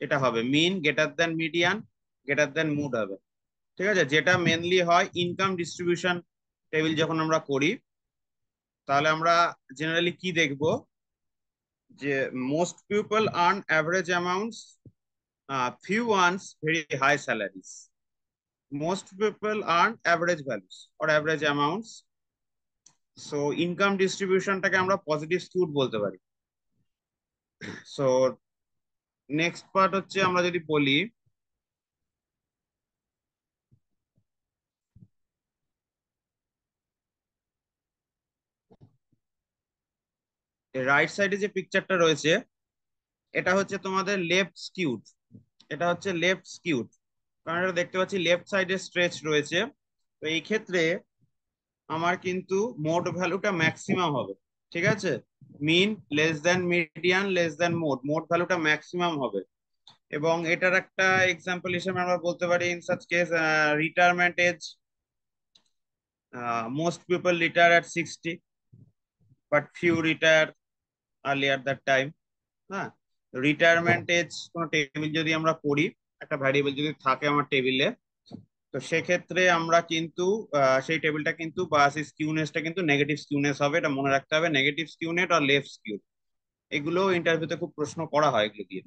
এটা হবে mean greater than median greater than mode হবে। ঠিক আছে, যেটা মেনলি হয় ইনকাম ডিস্ট্রিবিউশন টেবিল যখন আমরা করি, তাহলে আমরা জেনারেলি কি দেখব, যে most people earn average amounts, few earns very high salaries. Most people earn average values or average amounts. So income ডিস্ট্রিবিউশনটাকে আমরা পজিটিভ স্কিউড বলতে পারি। সো নেক্সট পার্ট হচ্ছে আমরা যদি বলি, রাইট সাইডে যে পিকচারটা রয়েছে এটা হচ্ছে তোমাদের লেফট স্কিউড, এটা হচ্ছে লেফট স্কিউড, কারণ এটা দেখতে পাচ্ছি লেফট সাইডে স্ট্রেচ রয়েছে। তো এই ক্ষেত্রে আমার কিন্তু মোড ভ্যালুটা ম্যাক্সিমাম হবে। ঠিক আছে, mean less than median less than mode, mode ভ্যালুটা ম্যাক্সিমাম হবে। এবং এটার একটা এক্সাম্পল হিসেবে আমরা বলতে পারি in such case retirement age, most people retire at 60 but few retire earlier that time. হ্যাঁ, রিটায়ারমেন্ট এজ কোন টেবিল যদি আমরা করি, একটা ভ্যারিয়েবল যদি থাকে আমার টেবিলে, তো সেক্ষেত্রে আমরা কিন্তু সেই টেবিলটা কিন্তু বা সেই স্কিউনেসটা কিন্তু নেগেটিভ স্কিউনেস হবে, এটা মনে রাখতে হবে, নেগেটিভ স্কিউনেট আর লেফট স্কিউ। এগুলো ইন্টারভিউতে খুব প্রশ্ন করা হয় এগুলো দিয়ে।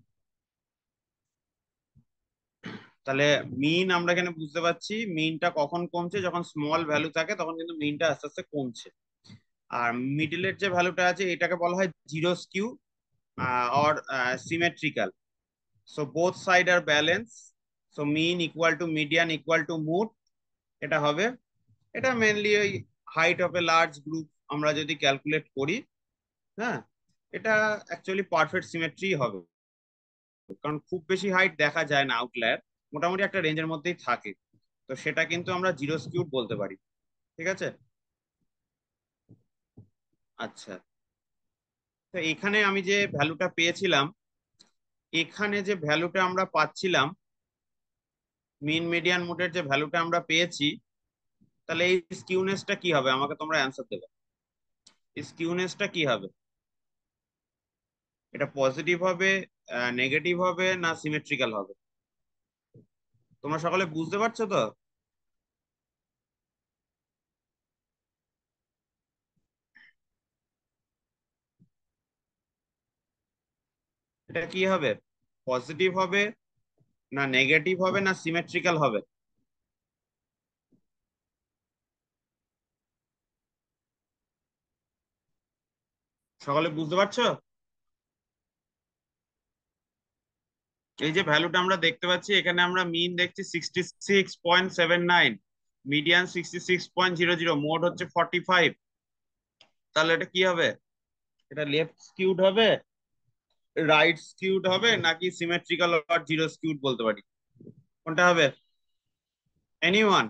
তাহলে মিন আমরা এখানে বুঝতে পারছি মিনটা কখন কমছে, যখন স্মল ভ্যালু থাকে তখন কিন্তু মিনটা আস্তে আস্তে কমছে। আর মিডলের যে ভ্যালুটা আছে এটাকে বলা হয় zero skew or symmetrical. So both side আর balance, so mean equal to median equal to mode, এটা হবে। এটা মেনলি ওই height of a large group আমরা যদি ক্যালকুলেট করি, হ্যাঁ, এটা অ্যাকচুয়ালি পারফেক্ট সিমেট্রি হবে, কারণ খুব বেশি হাইট দেখা যায় না, আউটলায়ার মোটামুটি একটা রেঞ্জের মধ্যেই থাকে, তো সেটা কিন্তু আমরা জিরো স্কিউড বলতে পারি। ঠিক আছে, আচ্ছা, তো এখানে আমি যে ভ্যালুটা পেয়েছিলাম, এখানে যে ভ্যালুটা আমরা পাচ্ছিলাম মিন মিডিয়ান মুডের যে ভ্যালুটা আমরা পেয়েছি, তাহলে এই স্কিউনেসটা কি হবে, আমাকে তোমরা অ্যান্সার দেবে। স্কিউনেসটা কি হবে, এটা পজিটিভ হবে, নেগেটিভ হবে, না সিমেট্রিক্যাল হবে? তোমরা সকলে বুঝতে পারছো তো? এটা কি হবে, পজিটিভ হবে, না নেগেটিভ হবে না সিমেট্রিক্যাল হবে? সকলে বুঝতে পারছো? এই যে ভ্যালুটা আমরা দেখতে পাচ্ছি, এখানে আমরা মিন দেখছি 66.79, মিডিয়ান 66.00, মোড হচ্ছে 45। তাহলে এটা কি হবে? এটা লেফট স্কিউড হবে, রাইট স্কিউড হবে, নাকি সিমেট্রিক্যাল আর জিরো স্কিউড বলতে পারি? কোনটা হবে? এনিওয়ান?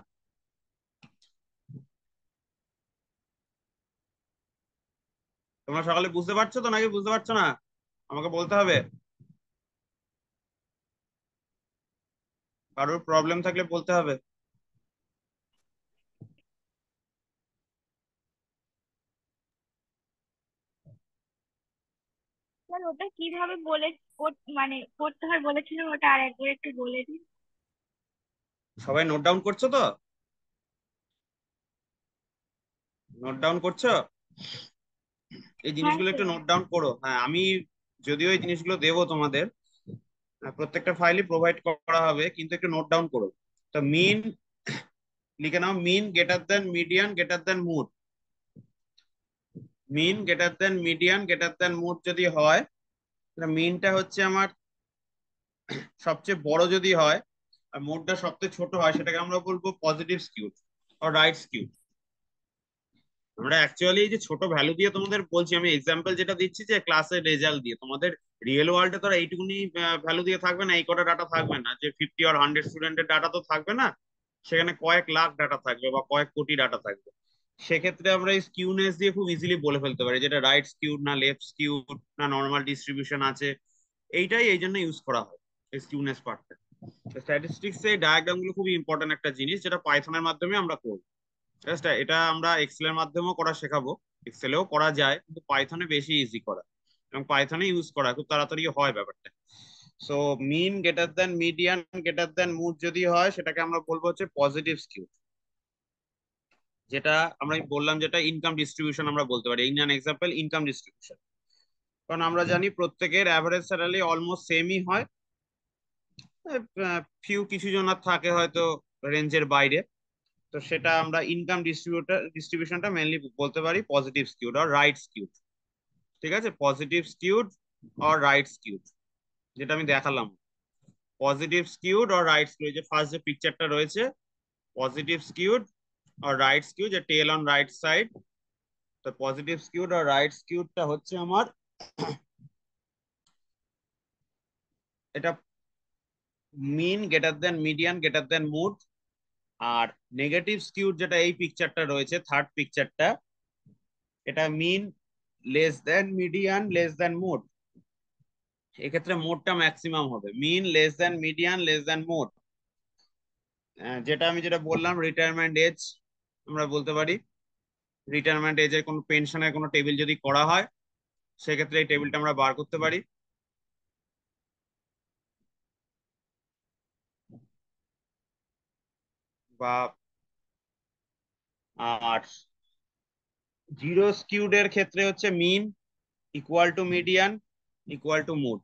তোমরা সকালে বুঝতে পারছো তো নাকি বুঝতে পারছো না? আমাকে বলতে হবে। কারোর প্রবলেম থাকলে বলতে হবে। স্যার ওটা কিভাবে মানে করতে হয় বলেছিলেন, ওটা আর একবার একটু বলে দিন। সবাই নোট ডাউন করছো তো? নোট ডাউন করছো? এই হ্যাঁ জিনিসগুলো একটু স্যার। নোট ডাউন করো। হ্যাঁ, আমি যদিও এই জিনিসগুলো দেবো তোমাদের, প্রত্যেকটা ফাইলই প্রোভাইড করা হবে, কিন্তু একটু নোট ডাউন করো। তো মিন লিখে নাও, mean greater than median greater than mode. Mean greater than median greater than mode যদি হয়, মিনটা হচ্ছে আমার সবচেয়ে বড় যদি হয়, আর মুডটা সবচেয়ে ছোট হয়, সেটাকে আমরা বলবো পজিটিভ স্কিউড আর রাইট স্কিউড। আমরা অ্যাকচুয়ালি এই যে ছোট ভ্যালু দিয়ে তোমাদের বলছি, আমি এক্সাম্পল যেটা দিচ্ছি যে ক্লাসের রেজাল্ট দিয়ে, তোমাদের রিয়েল ওয়ার্ল্ডে তো আর এইটুকুনি ভ্যালু দিয়ে থাকবে না, এই কটা ডাটা থাকবে না, যে 50 আর 100 স্টুডেন্টের ডাটা তো থাকবে না, সেখানে কয়েক লাখ ডাটা থাকবে বা কয়েক কোটি ডাটা থাকবে। সেক্ষেত্রে আমরা এই স্কিউনেস দিয়ে খুব ইজিলি বলে ফেলতে পারি যেটা রাইট স্কিউড না লেফট স্কিউড না নর্মাল ডিস্ট্রিবিউশন আছে। এইটাই এই জন্য ইউজ করা হয় এই স্কিউনেস পার্টটা। স্ট্যাটিস্টিক্স এই ডায়াগ্রাম গুলো খুবই ইম্পর্টেন্ট একটা জিনিস, যেটা পাইথনের মাধ্যমে আমরা করবো। জাস্ট এটা আমরা এক্সেলের মাধ্যমেও করা শেখাবো, এক্সেলেও করা যায় কিন্তু পাইথনে বেশি ইজি করা, এবং পাইথনে ইউজ করা খুব তাড়াতাড়ি হয় ব্যাপারটা। So mean greater than median greater than mode যদি হয়, সেটাকে আমরা বলবো হচ্ছে পজিটিভ স্কিউ। যেটা আমরা বললাম, যেটা ইনকাম ডিস্ট্রিবিউশন আমরা বলতে পারি, in an example income distribution. কারণ আমরা জানি প্রত্যেকের অ্যাভারেজ স্যালারি অলমোস্ট সেমই হয়, ফিউ কিছু জনের থাকে হয়তো রেঞ্জের বাইরে। তো সেটা আমরা ইনকাম ডিস্ট্রিবিউশনটা মেনলি বলতে পারি পজিটিভ স্কিউড আর রাইট স্কিউড। ঠিক আছে, পজিটিভ স্কিউড আর রাইট স্কিউড, যেটা আমি দেখালাম। পজিটিভ স্কিউড আর রাইট স্কিউড, যে ফার্স্ট যে পিকচারটা রয়েছে, পজিটিভ স্কিউড আর রাইট স্কিউড, যে টেল অন রাইট সাইড। তো পজিটিভ স্কিউড আর রাইট স্কিউডটা হচ্ছে আমার এটা mean greater than median greater than mode. আর নেগেটিভ স্কিউড যেটা এই পিকচারটা রয়েছে, থার্ড পিকচারটা, এটা mean less than median less দেন মুড। এক্ষেত্রে মোডটা ম্যাক্সিমাম হবে, mean less than median less than mode. যেটা আমি যেটা বললাম রিটায়ারমেন্ট এজ, আমরা বলতে পারি রিটায়ারমেন্ট এজের কোনো পেনশনের কোনো টেবিল যদি করা হয়, সেক্ষেত্রে এই টেবিলটা আমরা বার করতে পারি। বা আর জিরো স্কিউড এর ক্ষেত্রে হচ্ছে mean equal to median equal to mode,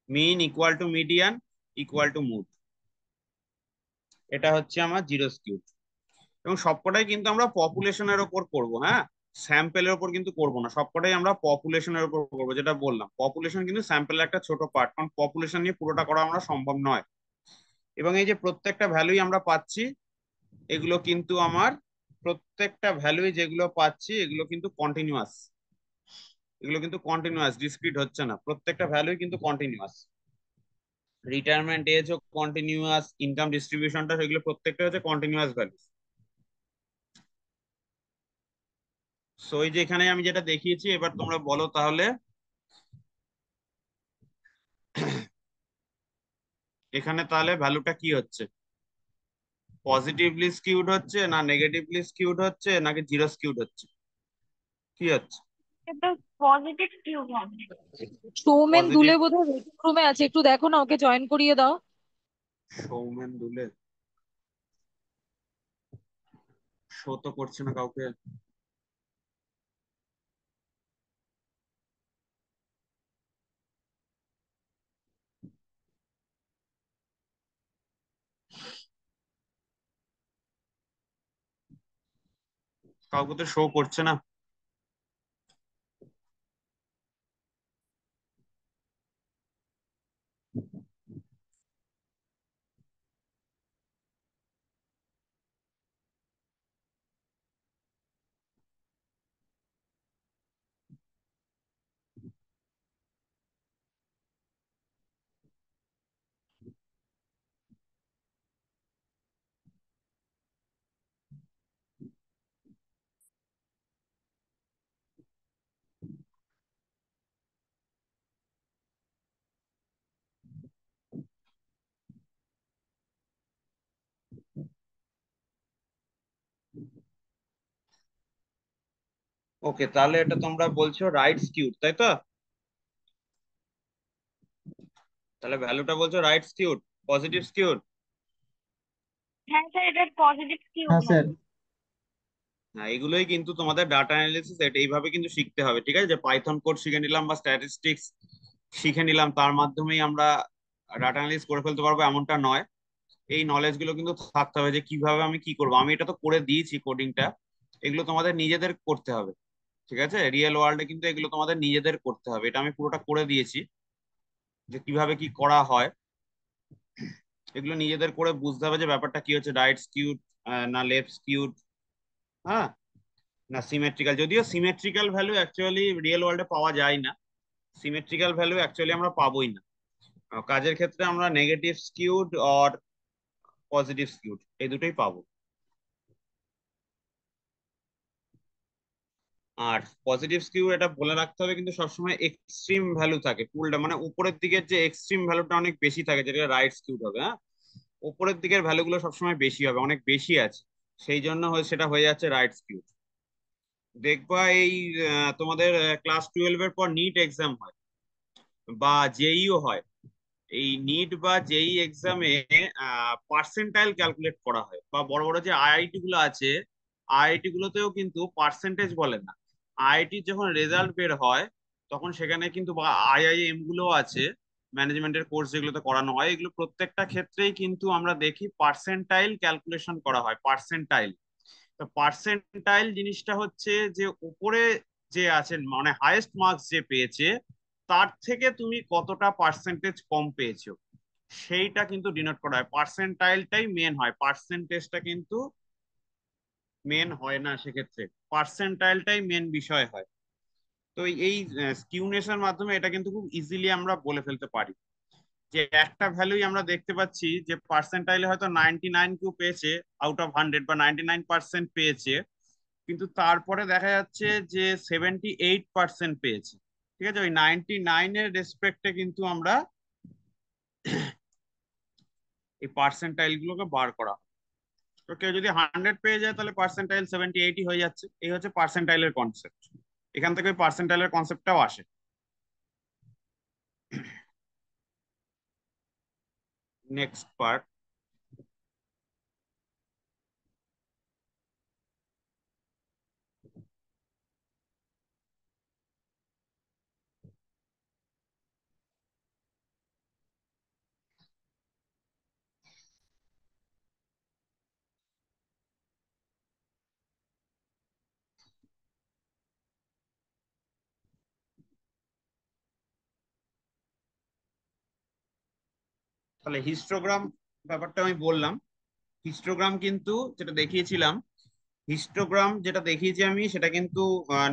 mean equal to median equal to mode. এটা হচ্ছে আমার জিরো স্কিউড। এবং সবকটাই কিন্তু আমরা পপুলেশনের ওপর করব, হ্যাঁ, স্যাম্পেলের ওপর কিন্তু করব না, সবকটাই আমরা পপুলেশনের উপর করবো। যেটা বললাম পপুলেশন কিন্তু স্যাম্পেলের একটা ছোট পার্ট, কারণ পপুলেশন নিয়ে পুরোটা করা আমরা সম্ভব নয়। এবং এই যে প্রত্যেকটা ভ্যালুই আমরা পাচ্ছি, এগুলো কিন্তু আমার প্রত্যেকটা ভ্যালুই যেগুলো পাচ্ছি এগুলো কিন্তু কন্টিনিউয়াস, এগুলো কিন্তু কন্টিনিউয়াস, ডিসক্রিট হচ্ছে না, প্রত্যেকটা ভ্যালুই কিন্তু কন্টিনিউয়াস। রিটায়ারমেন্ট এজ ও কন্টিনিউয়াস, ইনকাম ডিস্ট্রিবিউশনটা সেগুলো প্রত্যেকটা হচ্ছে কন্টিনিউয়াস ভ্যালু। সো এই যে এখানে আমি যেটা দেখিয়েছি, এবার তোমরা বলো তাহলে এখানে তাহলে ভ্যালুটা কি হচ্ছে? পজিটিভলি স্কিউড হচ্ছে না নেগেটিভলি স্কিউড হচ্ছে নাকি জিরো স্কিউড হচ্ছে? কি হচ্ছে? এটা পজিটিভ কিউব হবে। সৌমেন পজিটিভ? দুলে বোধহয় ওয়েটিং রুমে আছে, একটু দেখো না, ওকে জয়েন করিয়ে দাও। সৌমেন দুলে শো তো করছে না কাউকে। কাউকে তো শো করছে না। ওকে, তাহলে এটা তোমরা বলছো রাইট স্কিউড, তাই তো? তাহলে ভ্যালুটা বলছো রাইট স্কিউড, পজিটিভ স্কিউড। হ্যাঁ স্যার, এটা পজিটিভ কিউব হ্যাঁ স্যার। হবে। হ্যাঁ, এগুলোই কিন্তু তোমাদের ডাটা অ্যানালিসিস, এইভাবে কিন্তু শিখতে হবে, ঠিক আছে? যে পাইথন কোড শিখে নিলাম বা স্ট্যাটিস্টিক্স শিখে নিলাম, তার মাধ্যমেই আমরা ডাটা অ্যানালিসিস করে ফেলতে পারবো এমনটা নয়। এই নলেজ গুলো কিন্তু থাকতে হবে যে কিভাবে আমি কি করবো। আমি এটা তো করে দিয়েছি কোডিংটা, এগুলো তোমাদের নিজেদের করতে হবে, ঠিক আছে? রিয়েল ওয়ার্ল্ডে কিন্তু এগুলো তোমাদের নিজেদের করতে হবে, এটা আমি পুরোটা করে দিয়েছি যে কিভাবে কি করা হয়। এগুলো নিজেদের করে বুঝতে হবে যে ব্যাপারটা কি হচ্ছে, রাইট স্কিউড না লেফট স্কিউড, হ্যাঁ, না সিমেট্রিক্যাল। যদিও সিমেট্রিক্যাল ভ্যালু অ্যাকচুয়ালি রিয়েল ওয়ার্ল্ডে পাওয়া যায় না, সিমেট্রিক্যাল ভ্যালু অ্যাকচুয়ালি আমরা পাবোই না। কাজের ক্ষেত্রে আমরা নেগেটিভ স্কিউড আর পজিটিভ স্কিউড এই দুটোই পাবো। আর পজিটিভ স্কিউ এটা বলে রাখতে হবে কিন্তু সবসময় এক্সট্রিম ভ্যালু থাকে, পুলটা মানে উপরের দিকের যে এক্সট্রিম ভ্যালুটা অনেক বেশি থাকে, যেটা রাইট স্কিউড হবে। হ্যাঁ, উপরের দিকের ভ্যালুগুলো সবসময় বেশি হবে, অনেক বেশি আছে, সেই জন্য সেটা হয়ে যাচ্ছে রাইট স্কিউড। দেখবা এই তোমাদের ক্লাস 12 এর পর নিট এক্সাম হয় বা জেইও হয়। এই নিট বা জেই এক্সামে পার্সেন্টাইল ক্যালকুলেট করা হয়, বা বড় বড় যে আইআইটি গুলো আছে, আইআইটি গুলোতেও কিন্তু পার্সেন্টেজ বলে না। আইআইটি যখন রেজাল্ট বের হয় তখন সেখানে কিন্তু, বা আইআইএম গুলো আছে, ম্যানেজমেন্টের কোর্স যেগুলোতে করানো হয়, এগুলো প্রত্যেকটা ক্ষেত্রেই কিন্তু আমরা দেখি পার্সেন্টাইল ক্যালকুলেশন করা হয়, পার্সেন্টাইল। তো পার্সেন্টাইল জিনিসটা হচ্ছে যে উপরে যে আছেন মানে হাইয়েস্ট মার্কস যে পেয়েছে তার থেকে তুমি কতটা পার্সেন্টেজ কম পেয়েছো, সেইটা কিন্তু ডিনোট করা হয়। পার্সেন্টাইলটাই মেন হয়, পার্সেন্টেজটা কিন্তু মেন হয় না সেক্ষেত্রে, পার্সেন্টাইলটাই মেন বিষয় হয়। তো এই স্কিউনেসের মাধ্যমে এটা কিন্তু খুব ইজিলি আমরা বলে ফেলতে পারি যে একটা ভ্যালুই আমরা দেখতে পাচ্ছি যে পার্সেন্টাইলে হয়তো 99 কেউ পেয়েছে আউট অফ 100 বা 99% পেয়েছে, কিন্তু তারপরে দেখা যাচ্ছে যে 78% পেয়েছে। ঠিক আছে, ওই 99-এর রেসপেক্টে কিন্তু আমরা এই পার্সেন্টাইল গুলোকে বার করা হয়। তো কেউ যদি 100 পেয়ে যায় তাহলে পার্সেন্টাইল 78 হয়ে যাচ্ছে। এই হচ্ছে পার্সেন্টাইলের কনসেপ্ট, এখান থেকে পার্সেন্টাইলের কনসেপ্টটাও আসে। নেক্সট পার্ট, তাহলে হিস্টোগ্রাম ব্যাপারটা আমি বললাম। হিস্টোগ্রাম কিন্তু যেটা দেখিয়েছিলাম, হিস্টোগ্রাম যেটা দেখিয়েছি আমি সেটা কিন্তু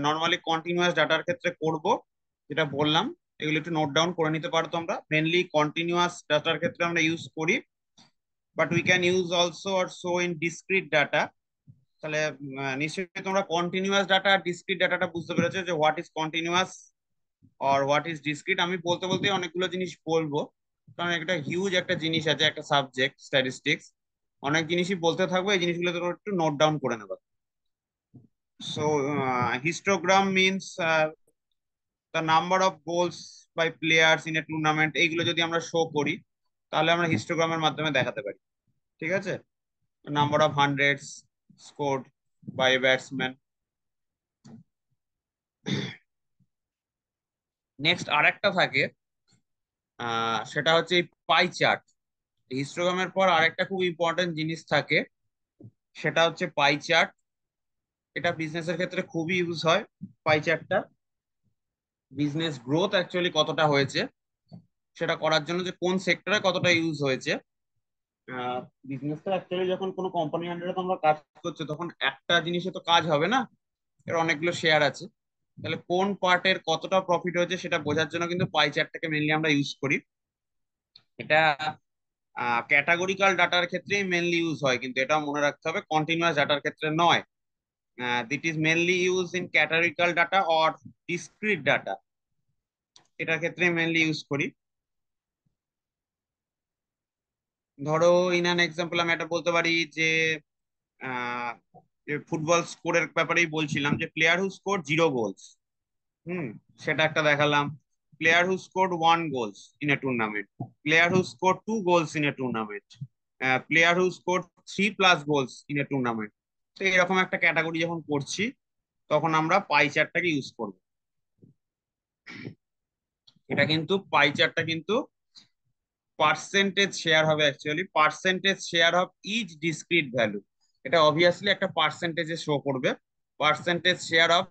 নর্মালি কন্টিনিউয়াস ডাটার ক্ষেত্রে করব, যেটা বললাম এগুলো একটু নোট ডাউন করে নিতে পারো তোমরা। মেনলি কন্টিনিউয়াস ডাটার ক্ষেত্রে আমরা ইউজ করি, but we can use also or so in discrete data. তাহলে নিশ্চয়ই তোমরা কন্টিনিউয়াস ডাটা আর ডিসক্রিট ডাটাটা বুঝতে পেরেছো যে হোয়াট ইজ কন্টিনিউয়াস আর হোয়াট ইজ ডিসক্রিট। আমি বলতে বলতে অনেকগুলো জিনিস বলবো, কারণ একটা হিউজ একটা জিনিস আছে, একটা সাবজেক্ট স্ট্যাটিস্টিক্স, অনেক জিনিসই বলতে থাকবো, এই জিনিসগুলো তোমরা একটু নোট ডাউন করে নেবে। So, histogram means the number of goals by players in a tournament, এইগুলো যদি আমরা শো করি তাহলে আমরা হিস্টোগ্রামের মাধ্যমে দেখাতে পারি, ঠিক আছে? Number of hundreds scored by batsman. Next আরেকটা থাকে, সেটা হচ্ছে পাই চার্ট। হিস্টোগ্রামের পর আরেকটা খুব ইম্পর্টেন্ট জিনিস থাকে, সেটা হচ্ছে পাই চার্ট। এটা বিজনেসের ক্ষেত্রে খুবই ইউজ হয় পাই চার্টটা। বিজনেস গ্রোথ অ্যাকচুয়ালি কতটা হয়েছে সেটা করার জন্য যে কোন সেক্টরে কতটা ইউজ হয়েছে। বিজনেসটা অ্যাকচুয়ালি যখন কোনো কোম্পানি আন্ডারে তোমরা কাজ করছো তখন একটা জিনিসে তো কাজ হবে না, এর অনেকগুলো শেয়ার আছে। তাহলে কোন পার্টের কতটা প্রফিট হয়েছে সেটা বোঝার জন্য কিন্তু পাই চার্টটাকে মেনলি আমরা ইউজ করি। এটা ক্যাটাগরিক্যাল ডাটার ক্ষেত্রেই মেনলি ইউজ হয়, কিন্তু এটা মনে রাখতে হবে কন্টিনিউয়াস ডাটার ক্ষেত্রে নয়। This is mainly use in categorical data or discrete data, এটার ক্ষেত্রে মেনলি ইউজ করি। ধরো ইন অ্যান এক্সাম্পল আমি একটা বলতে পারি যে ফুটবল স্কোরের ব্যাপারেই বলছিলাম যে প্লেয়ার হু স্কোর 0 গোলস, হুম, সেটা একটা দেখালাম। Player who score 1 goals in a tournament, player who score 2 goals in a tournament, player who score 3+ goals in a tournament. তো এরকম একটা ক্যাটাগরি যখন করছি তখন আমরা পাই চার্টটাকে ইউজ করব। এটা কিন্তু পাই চার্টটা কিন্তু পার্সেন্টেজ শেয়ার হবে, actually percentage share of each discrete value. এটা অবভিয়াসলি একটা পার্সেন্টেজে শো করবে। Percentage share of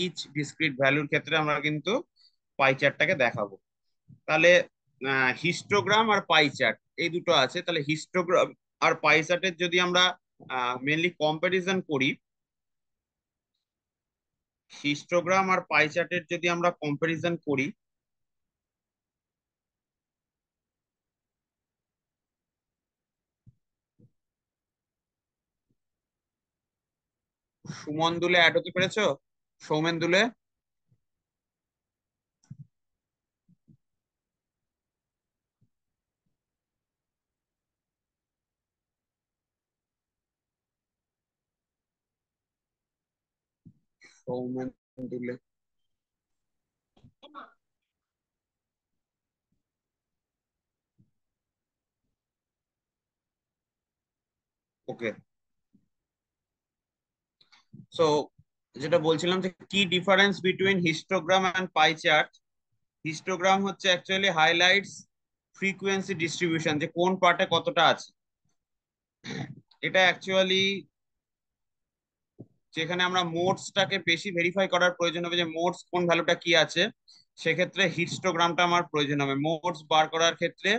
each discrete ভ্যালুর ক্ষেত্রে আমরা কিন্তু পাই চার্টটাকে দেখাবো। তাহলে হিস্টোগ্রাম আর পাই চার্ট এই দুটো আছে। তাহলে হিস্টোগ্রাম আর পাই চার্টের যদি আমরা মেনলি কম্পারিজন করি, হিস্টোগ্রাম আর পাই চার্টের যদি আমরা কম্পারিজন করি, সুমন দুলে অ্যাড হতে পেরেছো? সৌমেন দুলে? সৌমেন দুলে, ওকে। সো যেটা বলছিলাম যে কি difference between histogram and pie chart. Histogram হচ্ছে অ্যাকচুয়ালি হাইলাইটস ফ্রিকোয়েন্সি ডিস্ট্রিবিউশন, যে কোন পার্টে কতটা আছে। এটা অ্যাকচুয়ালি যেখানে আমরা মোডসটাকে বেশি ভেরিফাই করার প্রয়োজন হবে যে মোডস কোন ভ্যালুটা কি আছে, সেক্ষেত্রে হিস্টোগ্রামটা আমার প্রয়োজন হবে। মোডস বার করার ক্ষেত্রে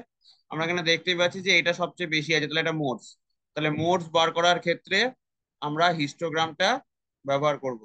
আমরা এখানে দেখতেই পাচ্ছি যে এটা সবচেয়ে বেশি আছে, তাহলে এটা মোডস। তাহলে মোডস বার করার ক্ষেত্রে আমরা হিস্টোগ্রামটা ব্যবহার করব।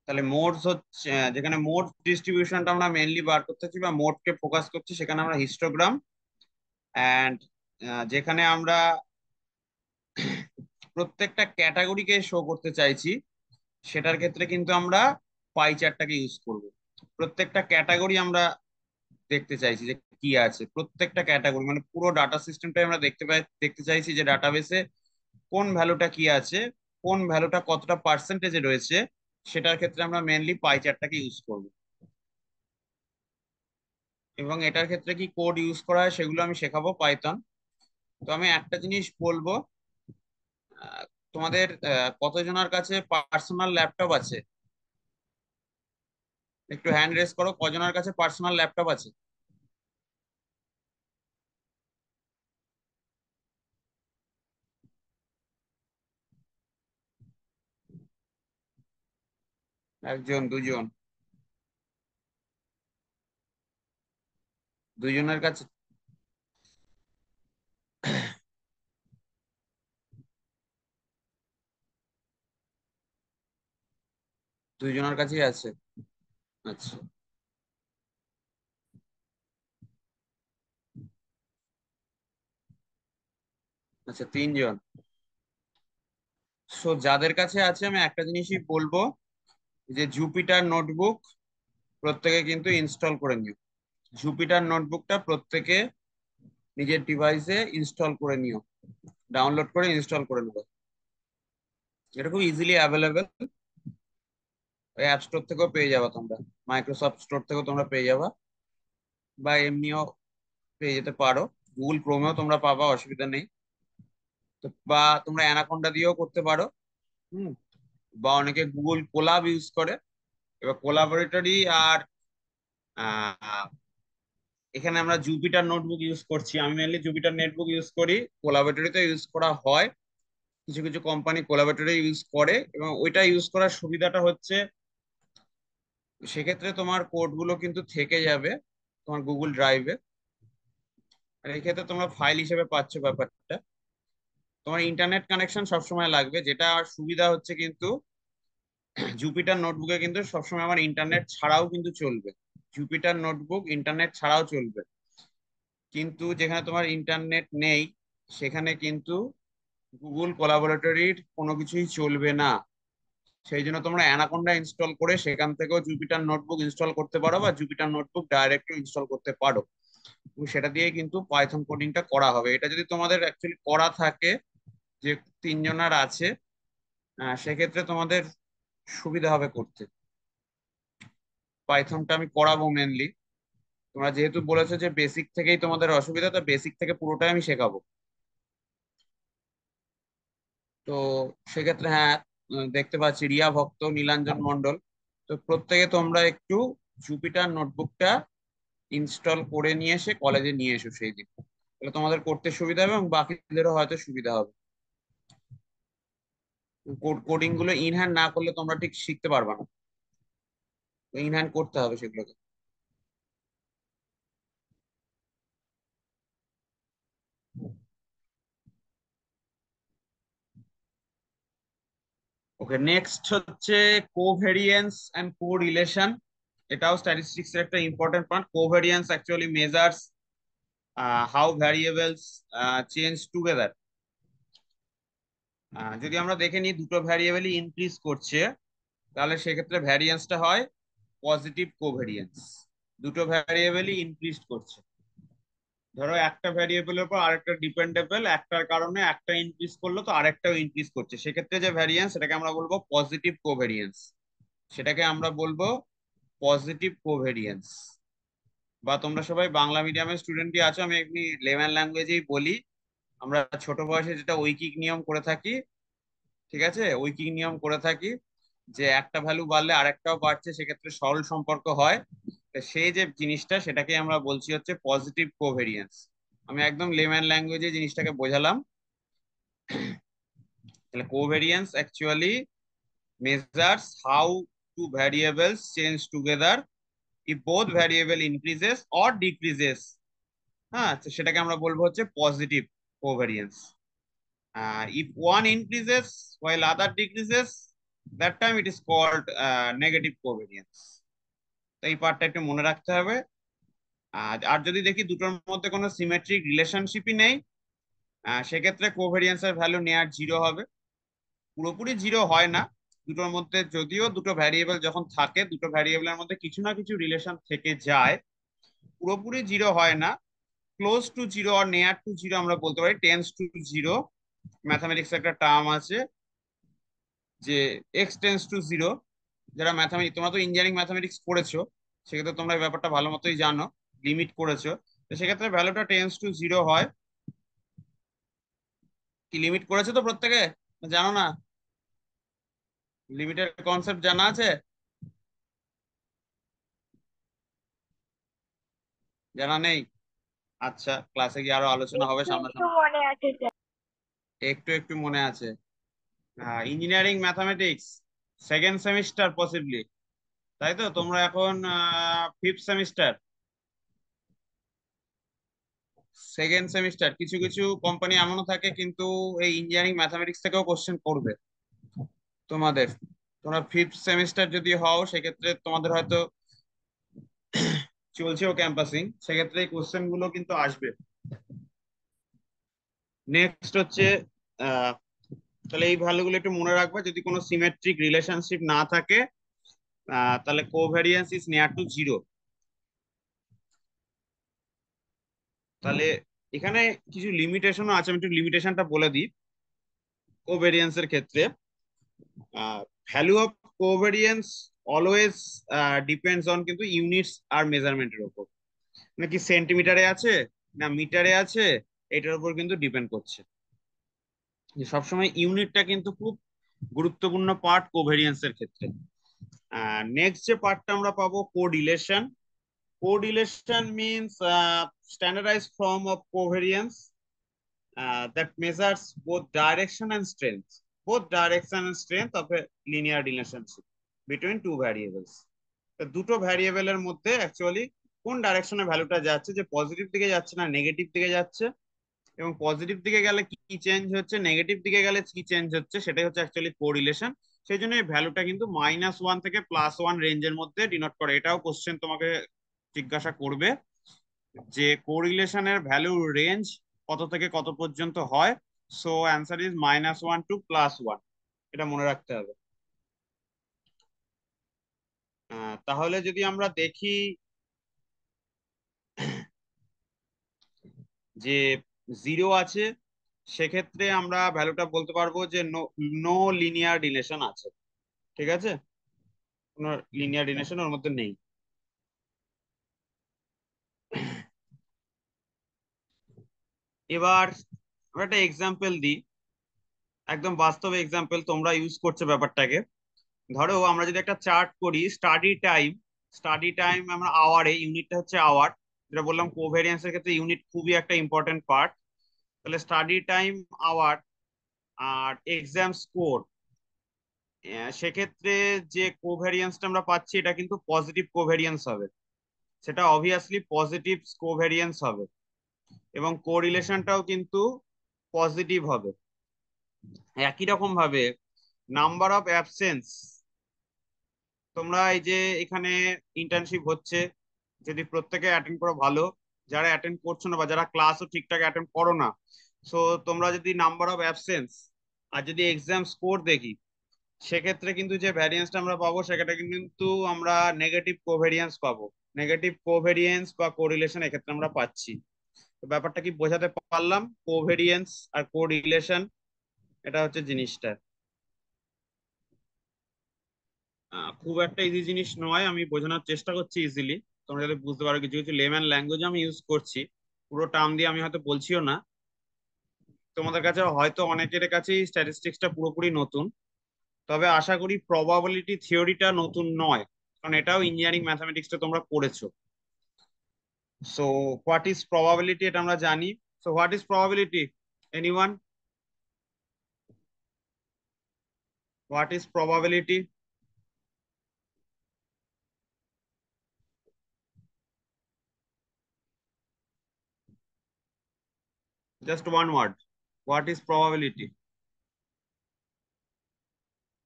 তাহলে মোডস হচ্ছে যেখানে মোড ডিস্ট্রিবিউশনটা আমরা মেনলি বার করতেছি বা মোডকে ফোকাস করছি, সেখানে আমরা হিস্টোগ্রাম। অ্যান্ড যেখানে আমরা প্রত্যেকটা ক্যাটাগরিকে শো করতে চাইছি সেটার ক্ষেত্রে কিন্তু আমরা পাই চার্টটাকে ইউজ করব। প্রত্যেকটা ক্যাটাগরি আমরা দেখতে চাইছি যে কি আছে, প্রত্যেকটা ক্যাটাগরি মানে পুরো ডাটা সিস্টেমটাই আমরা দেখতে চাইছি যে ডাটাবেসে কোন ভ্যালুটা কি আছে, কোন ভ্যালুটা কতটা পার্সেন্টেজে রয়েছে, সেটার ক্ষেত্রে আমরা মেনলি পাই চার্টটাকে ইউজ করব। এবং এটার ক্ষেত্রে কি কোড ইউজ করা হয় সেগুলো আমি শেখাবো, পাইথন। তো আমি একটা জিনিস বলবো, আহ, তোমাদের কতজনের কাছে পার্সোনাল ল্যাপটপ আছে? একটু হ্যান্ড রেজ করো, কজনের কাছে পার্সোনাল ল্যাপটপ আছে? একজন, দুজন, দুজনের কাছে? দুজনের কাছেই আছে, আচ্ছা। আচ্ছা, তিনজন। সো যাদের কাছে আছে আমি একটা জিনিসই বলবো, যে জুপিটার নোটবুক প্রত্যেকে কিন্তু ইনস্টল করে নিও। জুপিটার নোটবুকটা প্রত্যেকে নিজের ডিভাইসে ইনস্টল করে নিও, ডাউনলোড করে ইনস্টল করে নেবো। এটা খুব ইজিলি অ্যাভেলেবেল, ওই অ্যাপ স্টোর থেকেও পেয়ে যাবা তোমরা, মাইক্রোসফট স্টোর থেকেও তোমরা পেয়ে যাবা, বা এমনিও পেয়ে যেতে পারো, গুগল ক্রোমেও তোমরা পাবা, অসুবিধা নেই। তো বা তোমরা অ্যানাকোন্ডা দিয়েও করতে পারো। হুম। বা অনেকে গুগল কোলাব ইউজ করে। এবার কোলাবরেটরি আর আহ, এখানে আমরা জুপিটার নোটবুক ইউজ করছি, আমি মেনলি জুপিটার নোটবুক ইউজ করি, কোলাবরেটরিতে ইউজ করা হয়, কিছু কিছু কোম্পানি কোলাবরেটরি ইউজ করে, এবং ওইটা ইউজ করার সুবিধাটা হচ্ছে সেক্ষেত্রে তোমার কোডগুলো কিন্তু থেকে যাবে তোমার গুগল ড্রাইভে, আর এই ক্ষেত্রে তোমরা ফাইল হিসেবে পাচ্ছ ব্যাপারটা। তোমার ইন্টারনেট কানেকশন সবসময় লাগবে, যেটা সুবিধা হচ্ছে কিন্তু জুপিটার নোটবুকে কিন্তু সবসময় আমার ইন্টারনেট ছাড়াও কিন্তু চলবে, জুপিটার নোটবুক ইন্টারনেট ছাড়াও চলবে। কিন্তু যেখানে তোমার ইন্টারনেট নেই সেখানে কিন্তু গুগল কোলাবরেটরির কোনো কিছুই চলবে না। সেই জন্য তোমরা অ্যানাকোন্ডা ইনস্টল করে সেখান থেকেও জুপিটার নোটবুক ইনস্টল করতে পারো, বা জুপিটার নোটবুক ডাইরেক্ট ইনস্টল করতে পারো, এবং সেটা দিয়ে কিন্তু পাইথন কোডিংটা করা হবে। এটা যদি তোমাদের অ্যাকচুয়ালি করা থাকে, যে তিনজনের আছে, সেক্ষেত্রে তোমাদের সুবিধা হবে করতে। পাইথনটা আমি করাবো মেনলি, তোমরা যেহেতু বলেছো যে বেসিক থেকেই তোমাদের অসুবিধা, তো বেসিক থেকে পুরোটাই আমি শেখাবো। তো সেক্ষেত্রে হ্যাঁ, দেখতে পাচ্ছি রিয়া ভক্ত, নীলাঞ্জন মন্ডল, তো প্রত্যেকে তোমরা একটু জুপিটার নোটবুকটা ইনস্টল করে নিয়ে এসে কলেজে নিয়ে এসো সেই দিন, তাহলে তোমাদের করতে সুবিধা হবে এবং বাকিদেরও হয়তো সুবিধা হবে। কোডিং গুলো ইন হ্যান্ড না করলে তোমরা ঠিক শিখতে পারবে না, ইন হ্যান্ড করতে হবে সেগুলোকে। ওকে, নেক্সট হচ্ছে কোভেরিয়েন্স এন্ড কোরিলেশন। এটাও স্ট্যাটিস্টিক্স এর একটা important part. Covariance actually measures how variables change together. যদি আমরা দেখে নিই দুটো ভ্যারিয়েবলই ইনক্রিজ করছে, তাহলে সেক্ষেত্রে ভ্যারিয়েন্সটা হয় পজিটিভ কোভেরিয়েন্স। দুটো ভ্যারিয়েবলই ইনক্রিজ করছে, ধরো একটা ভ্যারিয়েবলের উপর আরেকটা ডিপেন্ডেবল, একটার কারণে একটা ইনক্রিজ করলো তো আরেকটাও ইনক্রিজ করছে, সেক্ষেত্রে যে ভ্যারিয়েন্স সেটাকে আমরা বলবো পজিটিভ কোভেরিয়েন্স, সেটাকে আমরা বলবো পজিটিভ কোভেরিয়েন্স। বা তোমরা সবাই বাংলা মিডিয়ামের স্টুডেন্টই আছো, আমি এমনি লেম্যান ল্যাঙ্গুয়েজেই বলি, আমরা ছোট বয়সে যেটা ঐকিক নিয়ম করে থাকি, ঠিক আছে, ঐকিক নিয়ম করে থাকি যে একটা ভ্যালু বাড়লে আরেকটাও বাড়ছে, সেক্ষেত্রে সরল সম্পর্ক হয়। তো সেই যে জিনিসটা সেটাকে আমরা বলছি হচ্ছে পজিটিভ কোভেরিয়েন্স। আমি একদম লেম্যান ল্যাঙ্গুয়েজে জিনিসটাকে বোঝালাম। তাহলে covariance actually measures how two variables change together if both variable increases or decreases। হ্যাঁ, তো সেটাকে আমরা বলবো হচ্ছে positive covariance. If one increases while other decreases, that time it is called negative covariance। তো এই পার্টটা একটু মনে রাখতে হবে। আর যদি দেখি দুটোর মধ্যে কোনো সিমেট্রিক রিলেশনশিপই নেই, সেক্ষেত্রে কোভেরিয়েন্সের ভ্যালু নেয়ার জিরো হবে। পুরোপুরি জিরো হয় না, দুটোর মধ্যে যদিও দুটো ভ্যারিয়েবল যখন থাকে, দুটো ভ্যারিয়েবলের মধ্যে কিছু না কিছু রিলেশন থেকে যায়, পুরোপুরি জিরো হয় না, ক্লোজ টু জিরো আর নেয়ার টু জিরো আমরা বলতে পারি, টেন্স টু জিরো। ম্যাথামেটিক্স একটা টার্ম আছে যে এক্স টেন্স টু জিরো। যারা ম্যাথামেটিক্স, তোমরা তো ইঞ্জিনিয়ারিং ম্যাথামেটিক্স পড়েছো, সেক্ষেত্রে তোমরা এই ব্যাপারটা ভালো মতোই জানো, লিমিট করেছো, তো সেক্ষেত্রে ভ্যালুটা টেন্স টু জিরো হয়। কি লিমিট করেছো তো প্রত্যেকে, জানো না? লিমিটের কনসেপ্ট জানা আছে? জানা নেই? আচ্ছা, ক্লাসে গিয়ে আরো আলোচনা হবে একটু একটু সামনাসামনি। মনে আছে স্যার। একটু একটু মনে আছে। Engineering mathematics second semester possibly, তাই তো? তোমরা এখন ফিফথ সেমিস্টার, সেকেন্ড সেমিস্টার। কিছু কিছু কোম্পানি এমনও থাকে কিন্তু এই ইঞ্জিনিয়ারিং ম্যাথামেটিক্স থেকেও কোশ্চেন করবে তোমাদের। তোমরা ফিফথ সেমিস্টার যদি হও সেক্ষেত্রে তোমাদের হয়তো চলছেও ক্যাম্পাসিং, সেক্ষেত্রে এই কোশ্চেন গুলো কিন্তু আসবে। নেক্সট হচ্ছে আহ তাহলে এই ভ্যালুগুলো একটু মনে রাখবে, যদি কোনো সিমেট্রিক রিলেশনশিপ না থাকে তাহলে কোভ্যারিয়েন্স ইজ নিয়ার টু জিরো। তাহলে এখানে কিছু লিমিটেশনও আছে, আমি একটু লিমিটেশনটা বলে দিই কোভ্যারিয়েন্স এর ক্ষেত্রে। Value of covariance always depends on কিন্তু ইউনিটস আর মেজারমেন্টের উপর, নাকি সেন্টিমিটারে আছে না মিটারে আছে, এটার উপর কিন্তু ডিপেন্ড করছে। যে সবসময় ইউনিটটা কিন্তু খুব গুরুত্বপূর্ণ পার্ট কোভেরিয়েন্স এর ক্ষেত্রে। নেক্সট যে পার্টটা আমরা পাবো correlation. Correlation means standardised form of covariance that measures both direction and strength, of a linear relationship between two variables. তো দুটো ভ্যারিয়েবলের মধ্যে অ্যাকচুয়ালি কোন ডাইরেকশনে ভ্যালুটা যাচ্ছে, যে পজিটিভ দিকে যাচ্ছে না নেগেটিভ দিকে যাচ্ছে, এবং পজিটিভ দিকে গেলে কি চেঞ্জ হচ্ছে, নেগেটিভ দিকে গেলে কি চেঞ্জ হচ্ছে, সেটাই হচ্ছে অ্যাকচুয়ালি কোরিলেশন। সেই জন্য এই ভ্যালুটা কিন্তু -1 থেকে +1 রেঞ্জের মধ্যে ডিনোট করে। এটাও কোশ্চেন তোমাকে জিজ্ঞাসা করবে যে কোরিলেশনের ভ্যালুর রেঞ্জ কত থেকে কত পর্যন্ত হয়। সো অ্যান্সার ইজ -1 to +1, এটা মনে রাখতে হবে। তাহলে যদি আমরা দেখি যে 0 আছে, সেক্ষেত্রে আমরা ভ্যালুটা বলতে পারবো যে নো লিনিয়ার রিলেশন আছে। ঠিক আছে, কোনো লিনিয়ার রিলেশন ওর মধ্যে নেই। এবার আমরা একটা এক্সাম্পল দিই, একদম বাস্তব এক্সাম্পল, তোমরা ইউজ করছো ব্যাপারটাকে। ধরো আমরা যদি একটা চার্ট করি, স্টাডি টাইম আমরা আওয়ারে, ইউনিটটা হচ্ছে আওয়ার, যেটা বললাম কোভেরিয়েন্সের ক্ষেত্রে ইউনিট খুবই একটা ইম্পর্টেন্ট পার্ট। তাহলে স্টাডি টাইম আওয়ার আর এক্সাম স্কোর, সেক্ষেত্রে যে কোভেরিয়েন্সটা আমরা পাচ্ছি এটা কিন্তু পজিটিভ কোভেরিয়েন্স হবে, সেটা অবভিয়াসলি পজিটিভ কোভেরিয়েন্স হবে, এবং কোরিলেশনটাও কিন্তু পজিটিভ হবে। একই রকম ভাবে নাম্বার অফ অ্যাবসেন্স, তোমরা এই যে এখানে ইন্টার্নশিপ হচ্ছে, যদি প্রত্যেকে অ্যাটেন্ড করো ভালো, যারা অ্যাটেন্ড করছো না বা যারা ক্লাসও ঠিকঠাক অ্যাটেন্ড করো না, সো তোমরা যদি নাম্বার অফ অ্যাবসেন্স আর যদি এক্সাম স্কোর দেখি, সেক্ষেত্রে কিন্তু যে ভ্যারিয়েন্সটা আমরা পাবো সেটা কিন্তু আমরা নেগেটিভ কোভেরিয়েন্স পাবো। নেগেটিভ কোভেরিয়েন্স বা কোরিলেশন এক্ষেত্রে আমরা পাচ্ছি। তো ব্যাপারটা কি বোঝাতে পারলাম? কোভেরিয়েন্স আর কোরিলেশন, এটা হচ্ছে জিনিসটা। খুব একটা ইজি জিনিস নয়, আমি বোঝানোর চেষ্টা করছি ইজিলি, তোমরা যাতে বুঝতে পারো। কিছু কিছু লেম্যান ল্যাঙ্গুয়েজ আমি ইউজ করছি, পুরো টার্ম দিয়ে আমি হয়তো বলছিও না। তোমাদের কাছে হয়তো অনেকের কাছেই স্ট্যাটিস্টিক্সটা পুরোপুরি নতুন, তবে আশা করি প্রবাবিলিটি থিওরিটা নতুন নয়, কারণ এটাও ইঞ্জিনিয়ারিং ম্যাথামেটিক্সটা তোমরা পড়েছো। সো হোয়াট ইজ প্রবাবিলিটি এটা আমরা জানি। So what is probability, anyone? What is probability? Just one word, what is probability?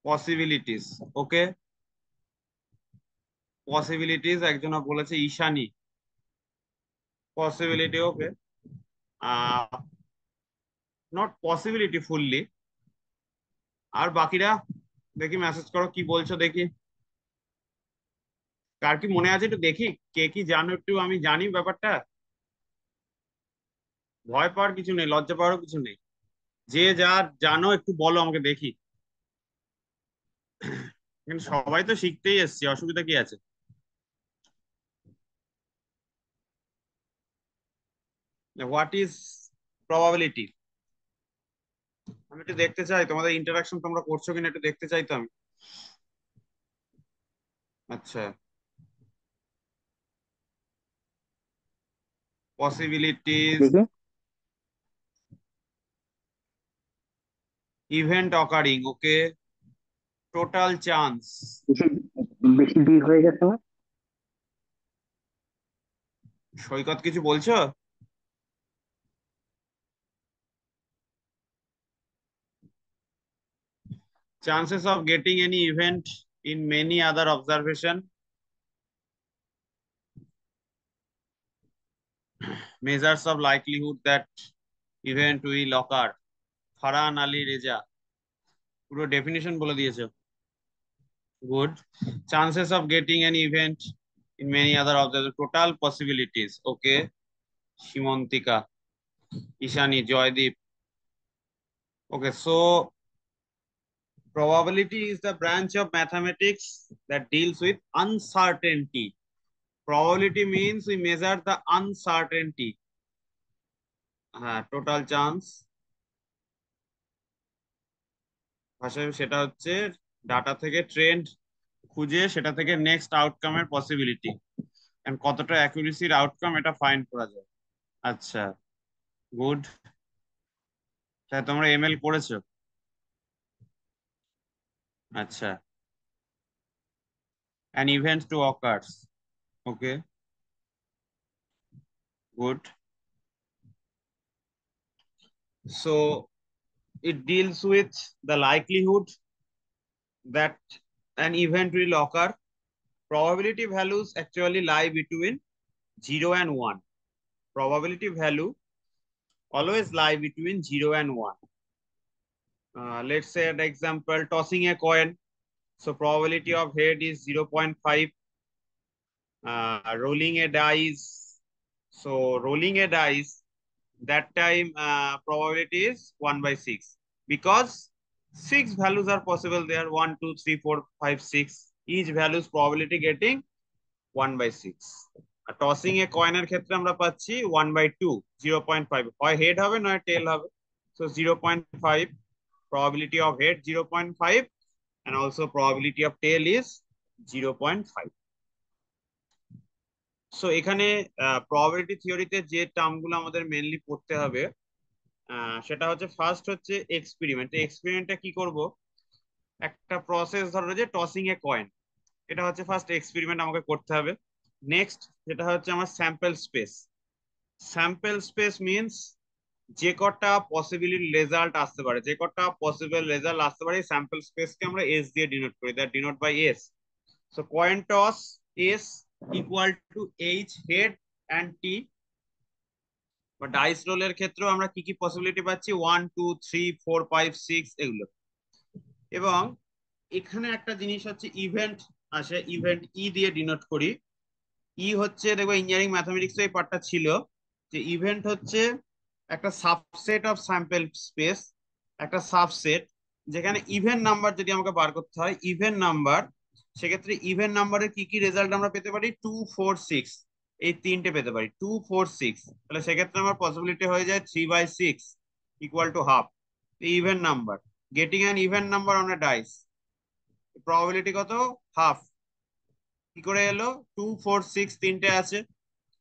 Possibilities. Okay, possibilities একজন বলেছে Ishani, possibility. Okay, not possibility fully. আর বাকিরা দেখি মেসেজ করো, কি বলছো দেখি, কার কি মনে আছে একটু দেখি, কে কি জানো একটু, আমি জানি ব্যাপারটা। ভয় পাওয়ার কিছু নেই, লজ্জা পাওয়ারও কিছু নেই, যে যা জানো একটু বলো আমাকে দেখি। কিন্তু সবাই তো শিখতেই এসছি, অসুবিধা কি আছে? What is probability? আমি একটু দেখতে চাই তোমাদের ইন্টারাকশন, তোমরা করছো কিনা একটু দেখতে চাই তো আমি। আচ্ছা, পসিবিলিটিজ, দেখি। ইভেন্ট অকারিং, ওকে, টোটাল চান্স। বেশি বেশি ডিপ হয়ে গেছে না? সৈকত কিছু বলছো? Chances of getting any event in many other observation, measures of likelihood that event will occur. Farhan Ali Reza পুরো ডেফিনিশন বলে দিয়েছে। Good. Chances of getting an event in many other observation, total possibilities. Okay, Simantika, Ishani, Joydeep. Okay, so Probability is the branch of mathematics that deals with uncertainty. Probability means we measure the uncertainty, total chance ভাষায় সেটা হচ্ছে data থেকে trend খুঁজে সেটা থেকে next আউটকামের possibility and কতটা অ্যাকুরেসির outcome এটা find করা যায়। আচ্ছা, গুড। তাই তোমরা এমএল করেছো? আচ্ছা, an event to occurs, okay, good. So it deals with the likelihood that an event will occur. Probability values actually lie between 0 and 1. Probability value always lie between 0 and 1. Let's say an example, tossing a coin. So probability of head is 0.5. Rolling a dice. So rolling a dice, that time probability is 1/6 because 6 values are possible there. 1, 2, 3, 4, 5, 6. Each value's probability getting 1/6. Tossing এ কয়েনের ক্ষেত্রে আমরা পাচ্ছি 1/2, 0.5, হয় head হবে নয় টেল হবে। So 0.5, probability of head 0.5 and also probability of tail is 0.5. So এখানে probability থিওরিতে যে টার্মগুলো আমাদের মেইনলি পড়তে হবে সেটা হচ্ছে ফার্স্ট হচ্ছে এক্সপেরিমেন্ট। এক্সপেরিমেন্টটা কি করব, একটা প্রসেস ধরো যে টসিং এ কয়েন, এটা হচ্ছে ফার্স্ট এক্সপেরিমেন্ট আমাকে করতে হবে। নেক্সট যেটা হচ্ছে আমার sample space. Sample space means যে কটা পসিবল রেজাল্ট আসতে পারে, যে কটা পসিবল রেজাল্ট আসতে পারে স্যাম্পল স্পেসকে আমরা এস দিয়ে ডিনোট করি, that denote by S. So coin toss S equal to H head and T. বা ডাইস রোলের ক্ষেত্রেও আমরা কি কি পসিবিলিটি পাচ্ছি, 1, 2, 3, 4, 5, 6 এগুলো। এবং এখানে একটা জিনিস হচ্ছে ইভেন্ট আসে, ইভেন্ট ই দিয়ে ডিনোট করি। ই হচ্ছে দেখো ইঞ্জিনিয়ারিং ম্যাথমেটিক্স এই পার্টটা ছিল যে ইভেন্ট হচ্ছে একটা সাবসেট অফ স্যাম্পল স্পেস, একটা সাবসেট যেখানে ইভেন নাম্বার যদি আমাকে বার করতে হয়, ইভেন নাম্বার, সেক্ষেত্রে ইভেন নাম্বারের কি কি রেজাল্ট আমরা পেতে পারি, 2, 4, 6, এই তিনটে পেতে পারি, 2, 4, 6। তাহলে সেক্ষেত্রে আমার পসিবিলিটি হয়ে যায় 3/6 equal to half. Even number, getting an even number on a dice, probability কত, হাফ। কি করে এলো, 2, 4, 6 তিনটে আছে,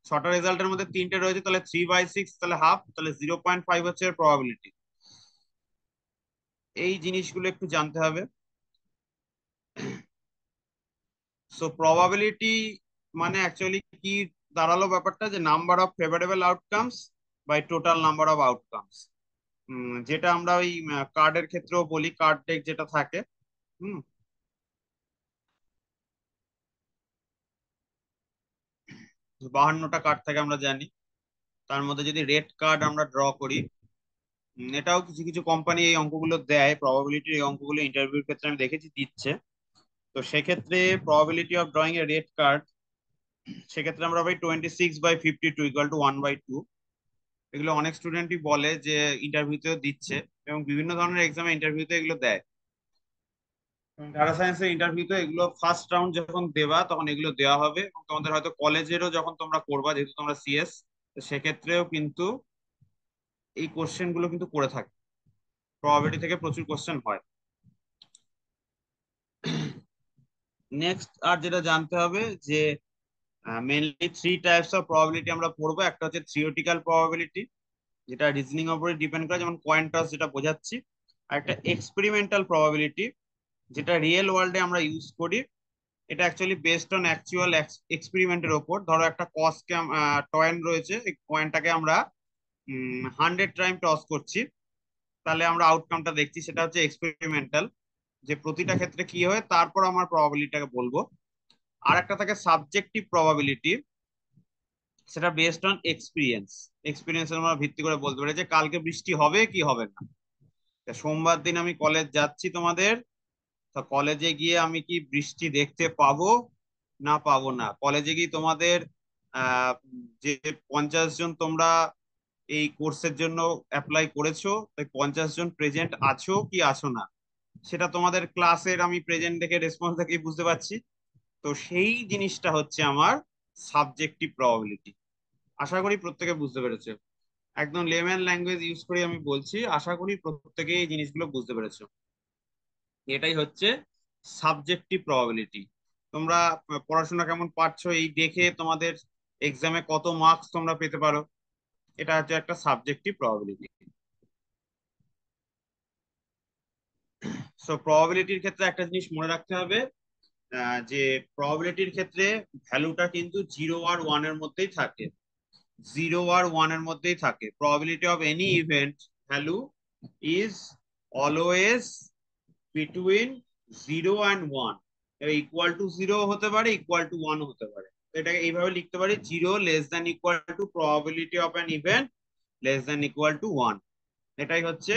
6টা রেজাল্টের মধ্যে তিনটে রয়েছে, তাহলে 3/6, তাহলে হাফ, তাহলে 0.5 হচ্ছে প্রবাবিলিটি। এই জিনিসগুলো একটু জানতে হবে। সো প্রবাবিলিটি মানে অ্যাকচুয়ালি কি দাঁড়ালো ব্যাপারটা, যে number of favourable outcomes by total number of outcomes, যেটা আমরা ওই কার্ডের ক্ষেত্রেও বলি, কার্ড ডেক যেটা থাকে। 52টা কার্ড থাকে আমরা জানি, তার মধ্যে যদি রেড কার্ড আমরা ড্র করি, এটাও কিছু কিছু কোম্পানি এই অঙ্কগুলো দেয়, প্রবাবিলিটির এই অঙ্কগুলো ইন্টারভিউর ক্ষেত্রে আমি দেখেছি দিচ্ছে। তো সেক্ষেত্রে probability of drawing a red card, সেক্ষেত্রে আমরা পাই 26/52 ইকুয়াল টু 1/2। এগুলো অনেক স্টুডেন্টই বলে যে ইন্টারভিউতেও দিচ্ছে, এবং বিভিন্ন ধরনের এক্সামে ইন্টারভিউতে এগুলো দেয়। ডাটা সায়েন্সের ইন্টারভিউতে এগুলো ফার্স্ট রাউন্ড যখন দেবা তখন এগুলো দেওয়া হবে, এবং তোমাদের হয়তো কলেজেরও যখন তোমরা করবা, যেহেতু তোমরা সিএস, সেক্ষেত্রেও কিন্তু এই কোশ্চেন গুলো কিন্তু করে থাকে, প্রবাবিলিটি থেকে প্রচুর কোশ্চেন হয়। নেক্সট আর যেটা জানতে হবে যে মেনলি 3 টাইপস অফ প্রবাবিলিটি আমরা পড়বো। একটা হচ্ছে থিওরিটিক্যাল প্রবাবিলিটি, যেটা রিজনিং এর উপরে ডিপেন্ড করে, যেমন কয়েন টস যেটা বোঝাচ্ছি। আর একটা এক্সপেরিমেন্টাল প্রবাবিলিটি, যেটা রিয়েল ওয়ার্ল্ডে আমরা ইউজ করি। এটা অ্যাকচুয়ালি বেসড অন অ্যাকচুয়াল এক্সপেরিমেন্টের ওপর। ধরো একটা কয়েন রয়েছে, এই কয়েনটাকে আমরা 100 টাইম টস করছি, তাহলে আমরা আউটকামটা দেখছি, সেটা হচ্ছে এক্সপেরিমেন্টাল, যে প্রতিটা ক্ষেত্রে কি হয়, তারপর আমার প্রবাবিলিটিটাকে বলবো। আর একটা থাকে সাবজেক্টিভ প্রবাবিলিটি, সেটা বেসড অন এক্সপিরিয়েন্স। এক্সপিরিয়েন্সের আমরা ভিত্তি করে বলতে পারি যে কালকে বৃষ্টি হবে কি হবে না। সোমবার দিন আমি কলেজ যাচ্ছি তোমাদের, তো কলেজে গিয়ে আমি কি বৃষ্টি দেখতে পাবো না পাবো না। কলেজে গিয়ে তোমাদের যে 50 জন তোমরা এই কোর্সের জন্য অ্যাপ্লাই করেছো, তাই 50 জন প্রেজেন্ট আছো কি আছো না। সেটা তোমাদের ক্লাসের আমি প্রেজেন্ট দেখে রেসপন্স দেখে বুঝতে পারছি। তো সেই জিনিসটা হচ্ছে আমার সাবজেক্টিভ প্রবাবিলিটি। আশা করি প্রত্যেকে বুঝতে পেরেছে। একদম লেম্যান ল্যাঙ্গুয়েজ ইউজ করে আমি বলছি, আশা করি প্রত্যেকে এই জিনিসগুলো বুঝতে পেরেছো। এটাই হচ্ছে সাবজেক্টিভ প্রবাবিলিটি। তোমরা পড়াশোনা কেমন পাচ্ছো এই দেখে তোমাদের এক্সামে কত মার্কস তোমরা পেতে পারো, এটা হচ্ছে একটা সাবজেক্টিভ প্রবাবিলিটি। সো প্রবাবিলিটির ক্ষেত্রে একটা জিনিস মনে রাখতে হবে, যে প্রবাবিলিটির ক্ষেত্রে ভ্যালুটা কিন্তু 0 আর 1 এর মধ্যেই থাকে। 0 আর 1 এর মধ্যেই থাকে। Probability of any event value is always between 0 and 1। Equal to 0 হতে পারে, ইকুয়াল টু 1 হতে পারে। এটাকে এইভাবে লিখতে পারি, 0 less than equal to probability of an event less than equal to 1। এটাই হচ্ছে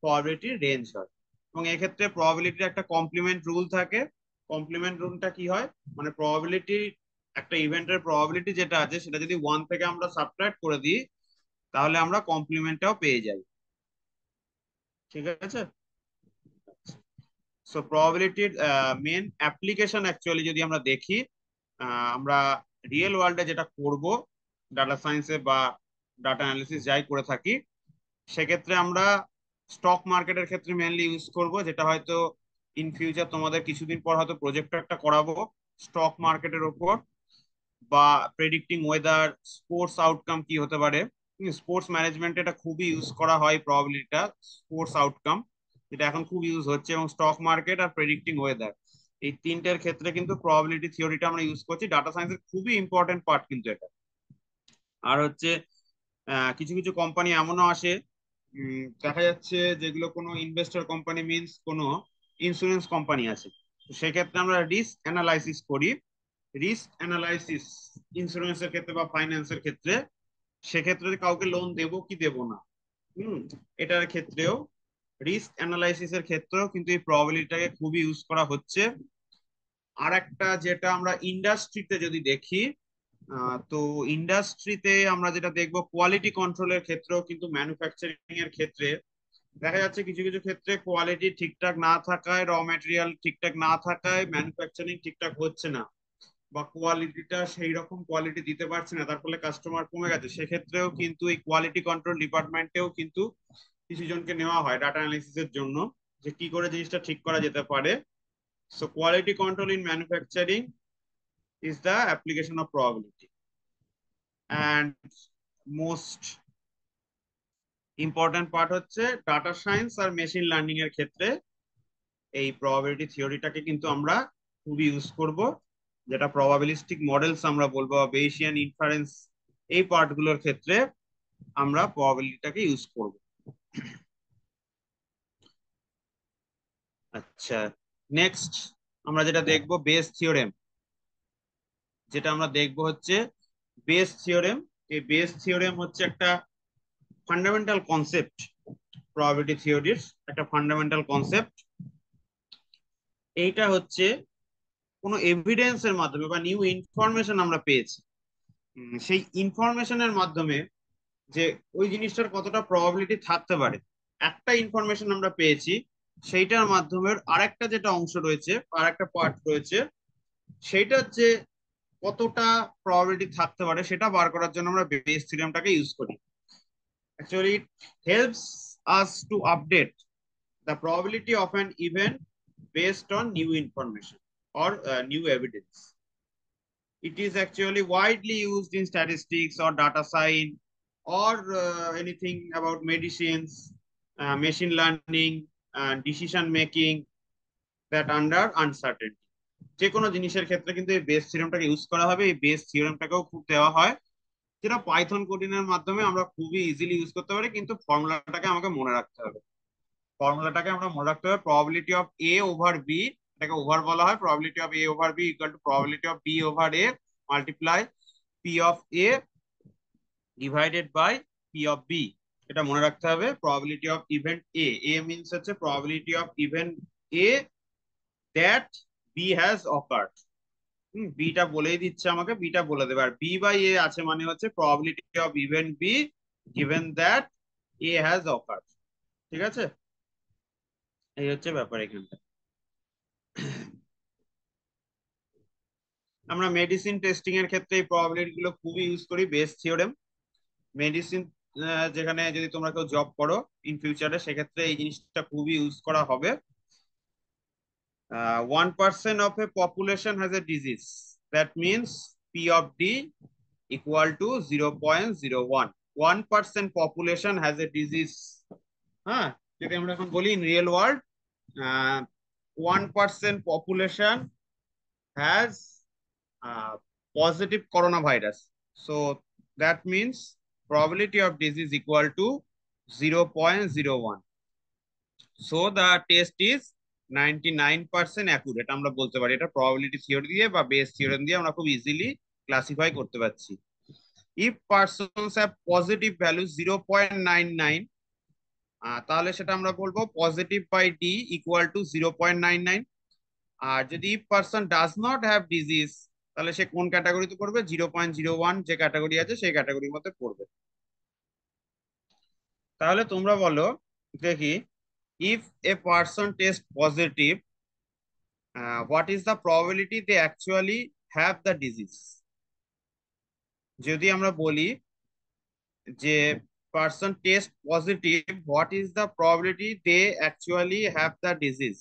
প্রবাবিলিটির রেঞ্জ হয়। এবং এক্ষেত্রে প্রবাবিলিটির একটা কমপ্লিমেন্ট রুল থাকে। কমপ্লিমেন্ট রুলটা কি হয়, মানে প্রবাবিলিটি, একটা ইভেন্টের প্রবাবিলিটি যেটা আছে সেটা যদি 1 থেকে আমরা সাবট্রাক্ট করে দিই তাহলে আমরা কমপ্লিমেন্টটাও পেয়ে যাই। ঠিক আছে। সো প্রবাবিলিটির মেন অ্যাপ্লিকেশন অ্যাকচুয়ালি যদি আমরা দেখি, আমরা রিয়েল ওয়ার্ল্ডে যেটা করব, ডাটা সায়েন্সে বা ডাটা অ্যানালিসিস যাই করে থাকি, সেক্ষেত্রে আমরা স্টক মার্কেটের ক্ষেত্রে মেনলি ইউজ করব, যেটা হয়তো ইন ফিউচার তোমাদের কিছুদিন পর হয়তো প্রজেক্ট একটা করাবো স্টক মার্কেটের ওপর, বা প্রেডিক্টিং ওয়েদার, স্পোর্টস আউটকাম কি হতে পারে। স্পোর্টস ম্যানেজমেন্ট এটা খুবই ইউজ করা হয় প্রবাবিলিটিটা, স্পোর্টস আউটকাম এটা এখন খুব ইউজ হচ্ছে। এবং স্টক মার্কেট আর প্রেডিক্টিং ওয়েদার এই তিনটের ক্ষেত্রে কিন্তু প্রবাবিলিটি থিওরিটা আমরা ইউজ করছি। ডাটা সায়েন্সের খুবই ইম্পর্টেন্ট পার্ট কিন্তু এটা। আর হচ্ছে কিছু কিছু কোম্পানি এমনও আসে, দেখা যাচ্ছে যেগুলো কোনো ইনভেস্টর কোম্পানি মিনস কোনো ইন্স্যুরেন্স কোম্পানি আছে, তো সেক্ষেত্রে আমরা রিস্ক অ্যানালাইসিস করি। রিস্ক অ্যানালাইসিস ইন্স্যুরেন্সের ক্ষেত্রে বা ফাইন্যান্সের ক্ষেত্রে, সেক্ষেত্রে কাউকে লোন দেবো কি দেবো না, এটার ক্ষেত্রেও রিস্ক অ্যানালাইসিসের ক্ষেত্রেও কিন্তু এই প্রবাবিলিটিটাকে খুবই ইউজ করা হচ্ছে। আর একটা যেটা আমরা ইন্ডাস্ট্রিতে যদি দেখি, তো ইন্ডাস্ট্রিতে আমরা যেটা দেখবো কোয়ালিটি কন্ট্রোলের ক্ষেত্রেও কিন্তু ম্যানুফ্যাকচারিং এর ক্ষেত্রে দেখা যাচ্ছে কিছু কিছু ক্ষেত্রে কোয়ালিটি ঠিকঠাক না থাকায়, র ম্যাটেরিয়াল ঠিকঠাক না থাকায় ম্যানুফ্যাকচারিং ঠিকঠাক হচ্ছে না, বা কোয়ালিটিটা সেই রকম কোয়ালিটি দিতে পারছে না, তার ফলে কাস্টমার কমে গেছে। সেক্ষেত্রেও কিন্তু এই কোয়ালিটি কন্ট্রোল ডিপার্টমেন্টেও কিন্তু কিছু জনকে নেওয়া হয় ডাটা অ্যানালিসিসের জন্য, যে কি করে জিনিসটা ঠিক করা যেতে পারে। So quality control in manufacturing is the application of probability. And most important part হচ্ছে ডাটা সায়েন্স আর মেশিন লার্নিং এর ক্ষেত্রে এই প্রবাবিলিটি থিওরিটাকে কিন্তু আমরা খুবই ইউজ করব, যেটা প্রবাবিলিস্টিক মডেলস আমরা বলবো, বেইসিয়ান ইনফারেন্স, এই পার্টগুলোর ক্ষেত্রে আমরা প্রবাবিলিটিটাকে ইউজ করব। আচ্ছা, নেক্সট আমরা যেটা দেখবো বেস থিওরেম। যেটা আমরা দেখবো হচ্ছে বেস থিওরেম। এই বেস থিওরেম হচ্ছে একটা ফান্ডামেন্টাল কনসেপ্ট, প্রবাবিলিটি থিওরির একটা ফান্ডামেন্টাল কনসেপ্ট। এইটা হচ্ছে কোনো এভিডেন্সের মাধ্যমে বা নিউ ইনফরমেশন আমরা পেয়েছি, সেই ইনফরমেশনের মাধ্যমে যে ওই জিনিসটার কতটা প্রবাবিলিটি থাকতে পারে। একটা ইনফরমেশন আমরা পেয়েছি, সেইটার মাধ্যমে আরেকটা যেটা অংশ রয়েছে, আরেকটা পার্ট রয়েছে, সেইটার যে কতটা প্রবাবিলিটি থাকতে পারে সেটা বার করার জন্য আমরা বেস থিওরেমটাকে ইউজ করি। Actually it helps us to update the probability of an event based on new information or new evidence. It is actually widely used in statistics or data science or anything about medicines, machine learning, decision making that under uncertainty. যে কোনো জিনিসের ক্ষেত্রে কিন্তু এই base থিওরেমটাকে use করা হবে। এই base থিওরেমটাকেও খুব দেওয়া হয়, যেটা পাইথন কোডিংয়ের মাধ্যমে আমরা খুবই ইজিলি ইউজ করতে পারি, কিন্তু ফর্মুলাটাকে আমাকে মনে রাখতে হবে। ফর্মুলাটাকে আমরা মনে রাখতে হবে, probability of A over B, এটাকে ওভার বলা হয়, probability of A over B equal to probability of B over A multiply P of A divided by P of B. এটা মনে রাখতে হবে। Probability of event A, A means হচ্ছে probability of event A that B has occurred. বিটা বলেই দিচ্ছে আমাকে, beta বলে দেবে। আর বি বাই এ আছে মানে হচ্ছে probability of event be given that a has occurred. ঠিক আছে। এই হচ্ছে ব্যাপার এখানটা। আমরা মেডিসিন টেস্টিং এর ক্ষেত্রে এই প্রবাবিলিটি গুলো খুবই ইউজ করি, বেস থিওরেম। মেডিসিন যেখানে যদি তোমরা কেউ জব করো ইন ফিউচারে, সেক্ষেত্রে এই জিনিসটা খুবই ইউজ করা হবে। 1% of a population has a disease, that means P of D equal to 0.01. 1% population has a disease. হ্যাঁ, যদি আমরা এখন বলি in real world 1% population has positive coronavirus. So that means probability of disease equal to 0.01. So the test is 99% accurate আমরা বলতে পারি। এটা probability theory দিয়ে বা বেস থিওরেম দিয়ে আমরা খুব ইজিলি ক্লাসিফাই করতে পারছি। If persons have positive value 0.99, তাহলে সেটা আমরা বলবো positive by D equal to 0.99। আর যদি person does not have disease, তাহলে সে কোন ক্যাটাগরিতে পড়বে? 0.01 যে ক্যাটাগরি আছে সেই ক্যাটাগরির মধ্যে পড়বে। তাহলে তোমরা বলো দেখি, if a person test positive, what is the probability they actually have the disease? যদি আমরা বলি যে person test positive, what is the probability they actually have the disease,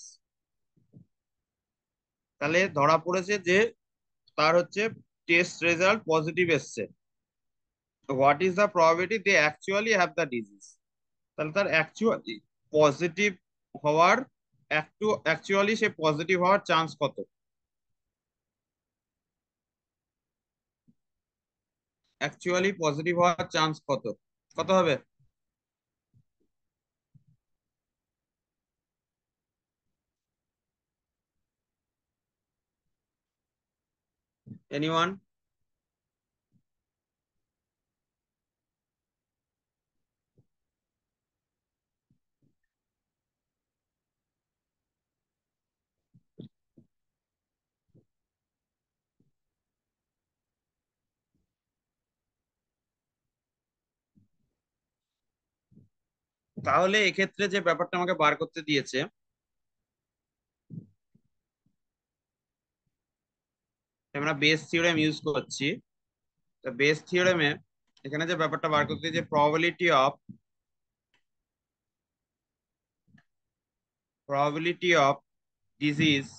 তাহলে ধরা পড়েছে যে তার হচ্ছে টেস্ট রেজাল্ট পজিটিভ এসছে। What is the probability they actually have the disease, তাহলে তার অ্যাকচুয়ালি পজিটিভ হওয়ার অ্যাকচুয়ালি সে পজিটিভ হওয়ার চান্স কত? অ্যাকচুয়ালি পজিটিভ হওয়ার চান্স কত কত হবে? এনিওয়ান? তাহলে এক্ষেত্রে যে ব্যাপারটা আমাকে বার করতে দিয়েছে, আমরা বেস থিওরেম ইউজ করছি। বেস থিওরেমে এখানে যে ব্যাপারটা বার করতে দিয়েছে, probability of disease,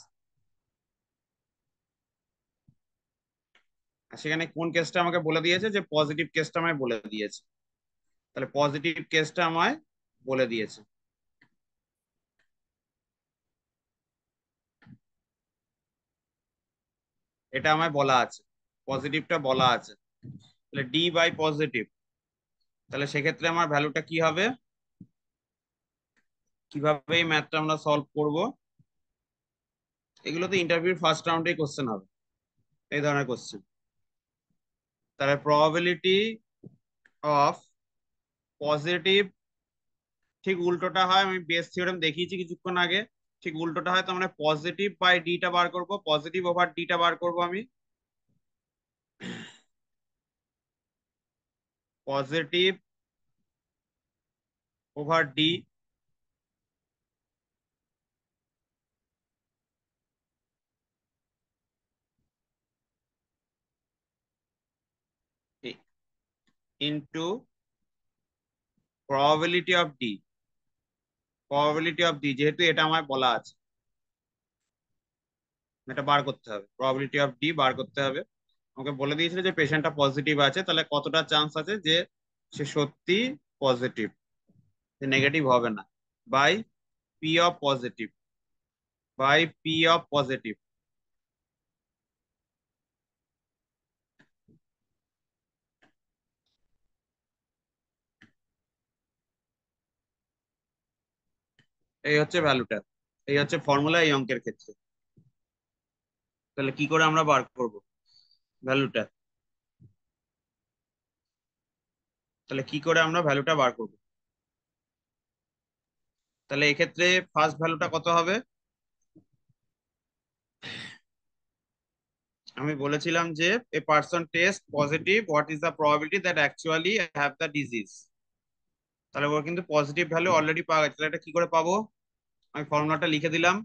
সেখানে কোন কেসটা আমাকে বলে দিয়েছে? যে পজিটিভ কেসটা আমায় বলে দিয়েছে। তাহলে পজিটিভ কেসটা আমায় বলে দিয়েছে, এটা আমায় বলা আছে, পজিটিভটা বলা আছে। তাহলে ডি বাই পজিটিভ, তাহলে সেক্ষেত্রে আমার ভ্যালুটা কি হবে? কিভাবে এই ম্যাথটা আমরা সলভ করব? এগুলো তো ইন্টারভিউর ফার্স্ট রাউন্ডেই কোশ্চেন হবে, এই ধরনের কোশ্চেন। তাহলে প্রবাবিলিটি অফ পজিটিভ ঠিক উল্টোটা হয়, আমি বেস থিওরেম দেখিয়েছি কিছুক্ষণ আগে, ঠিক উল্টোটা হয়। তার মানে পজিটিভ বাই ডিটা বার করব, পজিটিভ ওভার ডিটা বার করব আমি। Positive over D into probability of D. Probability of D যেহেতু এটা আমার বলা আছে, এটা বার করতে হবে, প্রবাবিলিটি অফ ডি বার করতে হবে। আমাকে বলে দিয়েছিল যে পেশেন্টটা পজিটিভ আছে, তাহলে কতটা চান্স আছে যে সে সত্যি পজিটিভ, নেগেটিভ হবে না, by P of positive, by P of positive. এই হচ্ছে ভ্যালুটা, এই হচ্ছে ফর্মুলা এই অঙ্কের ক্ষেত্রে। তাহলে কি করে আমরা বার করব ভ্যালুটা? তাহলে কি করে আমরা ভ্যালুটা বার করব? তাহলে এক্ষেত্রে ফার্স্ট ভ্যালুটা কত হবে? আমি বলেছিলাম যে এ person test positive, what is the probability that actually have the disease. তাহলে ওর কিন্তু পজিটিভ ভ্যালু অলরেডি পাওয়া গেছে, তাহলে এটা কি করে পাবো? আমি ফর্মুলাটা লিখে দিলাম।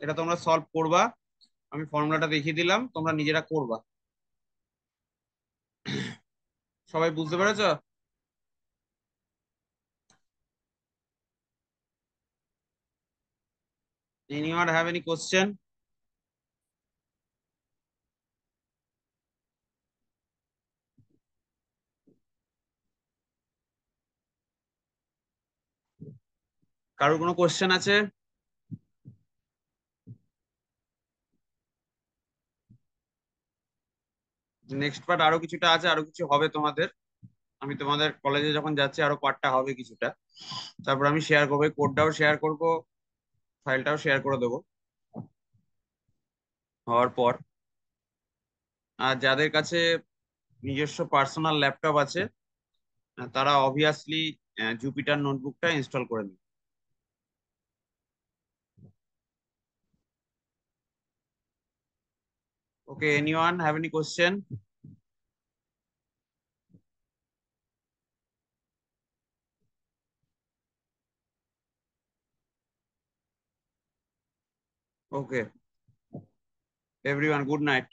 এটা তোমরা সলভ করবা, আমি ফর্মুলাটা দেখিয়ে দিলাম, তোমরা নিজেরা করবা। সবাই বুঝতে পেরেছো? Anyone have any question? কারোর কোনো কোশ্চেন আছে? নেক্সট পার্ট আরো কিছুটা আছে, আরো কিছু হবে তোমাদের। আমি তোমাদের কলেজে যখন যাচ্ছি আরো পার্টটা হবে কিছুটা, তারপর আমি শেয়ার করবো, কোডটাও শেয়ার করবো, ফাইলটাও শেয়ার করে দেবো হওয়ার পর। আর যাদের কাছে নিজস্ব পার্সোনাল ল্যাপটপ আছে তারা অবভিয়াসলি জুপিটার নোটবুকটা ইনস্টল করে নিন। Okay, anyone have any question? Okay, everyone, good night.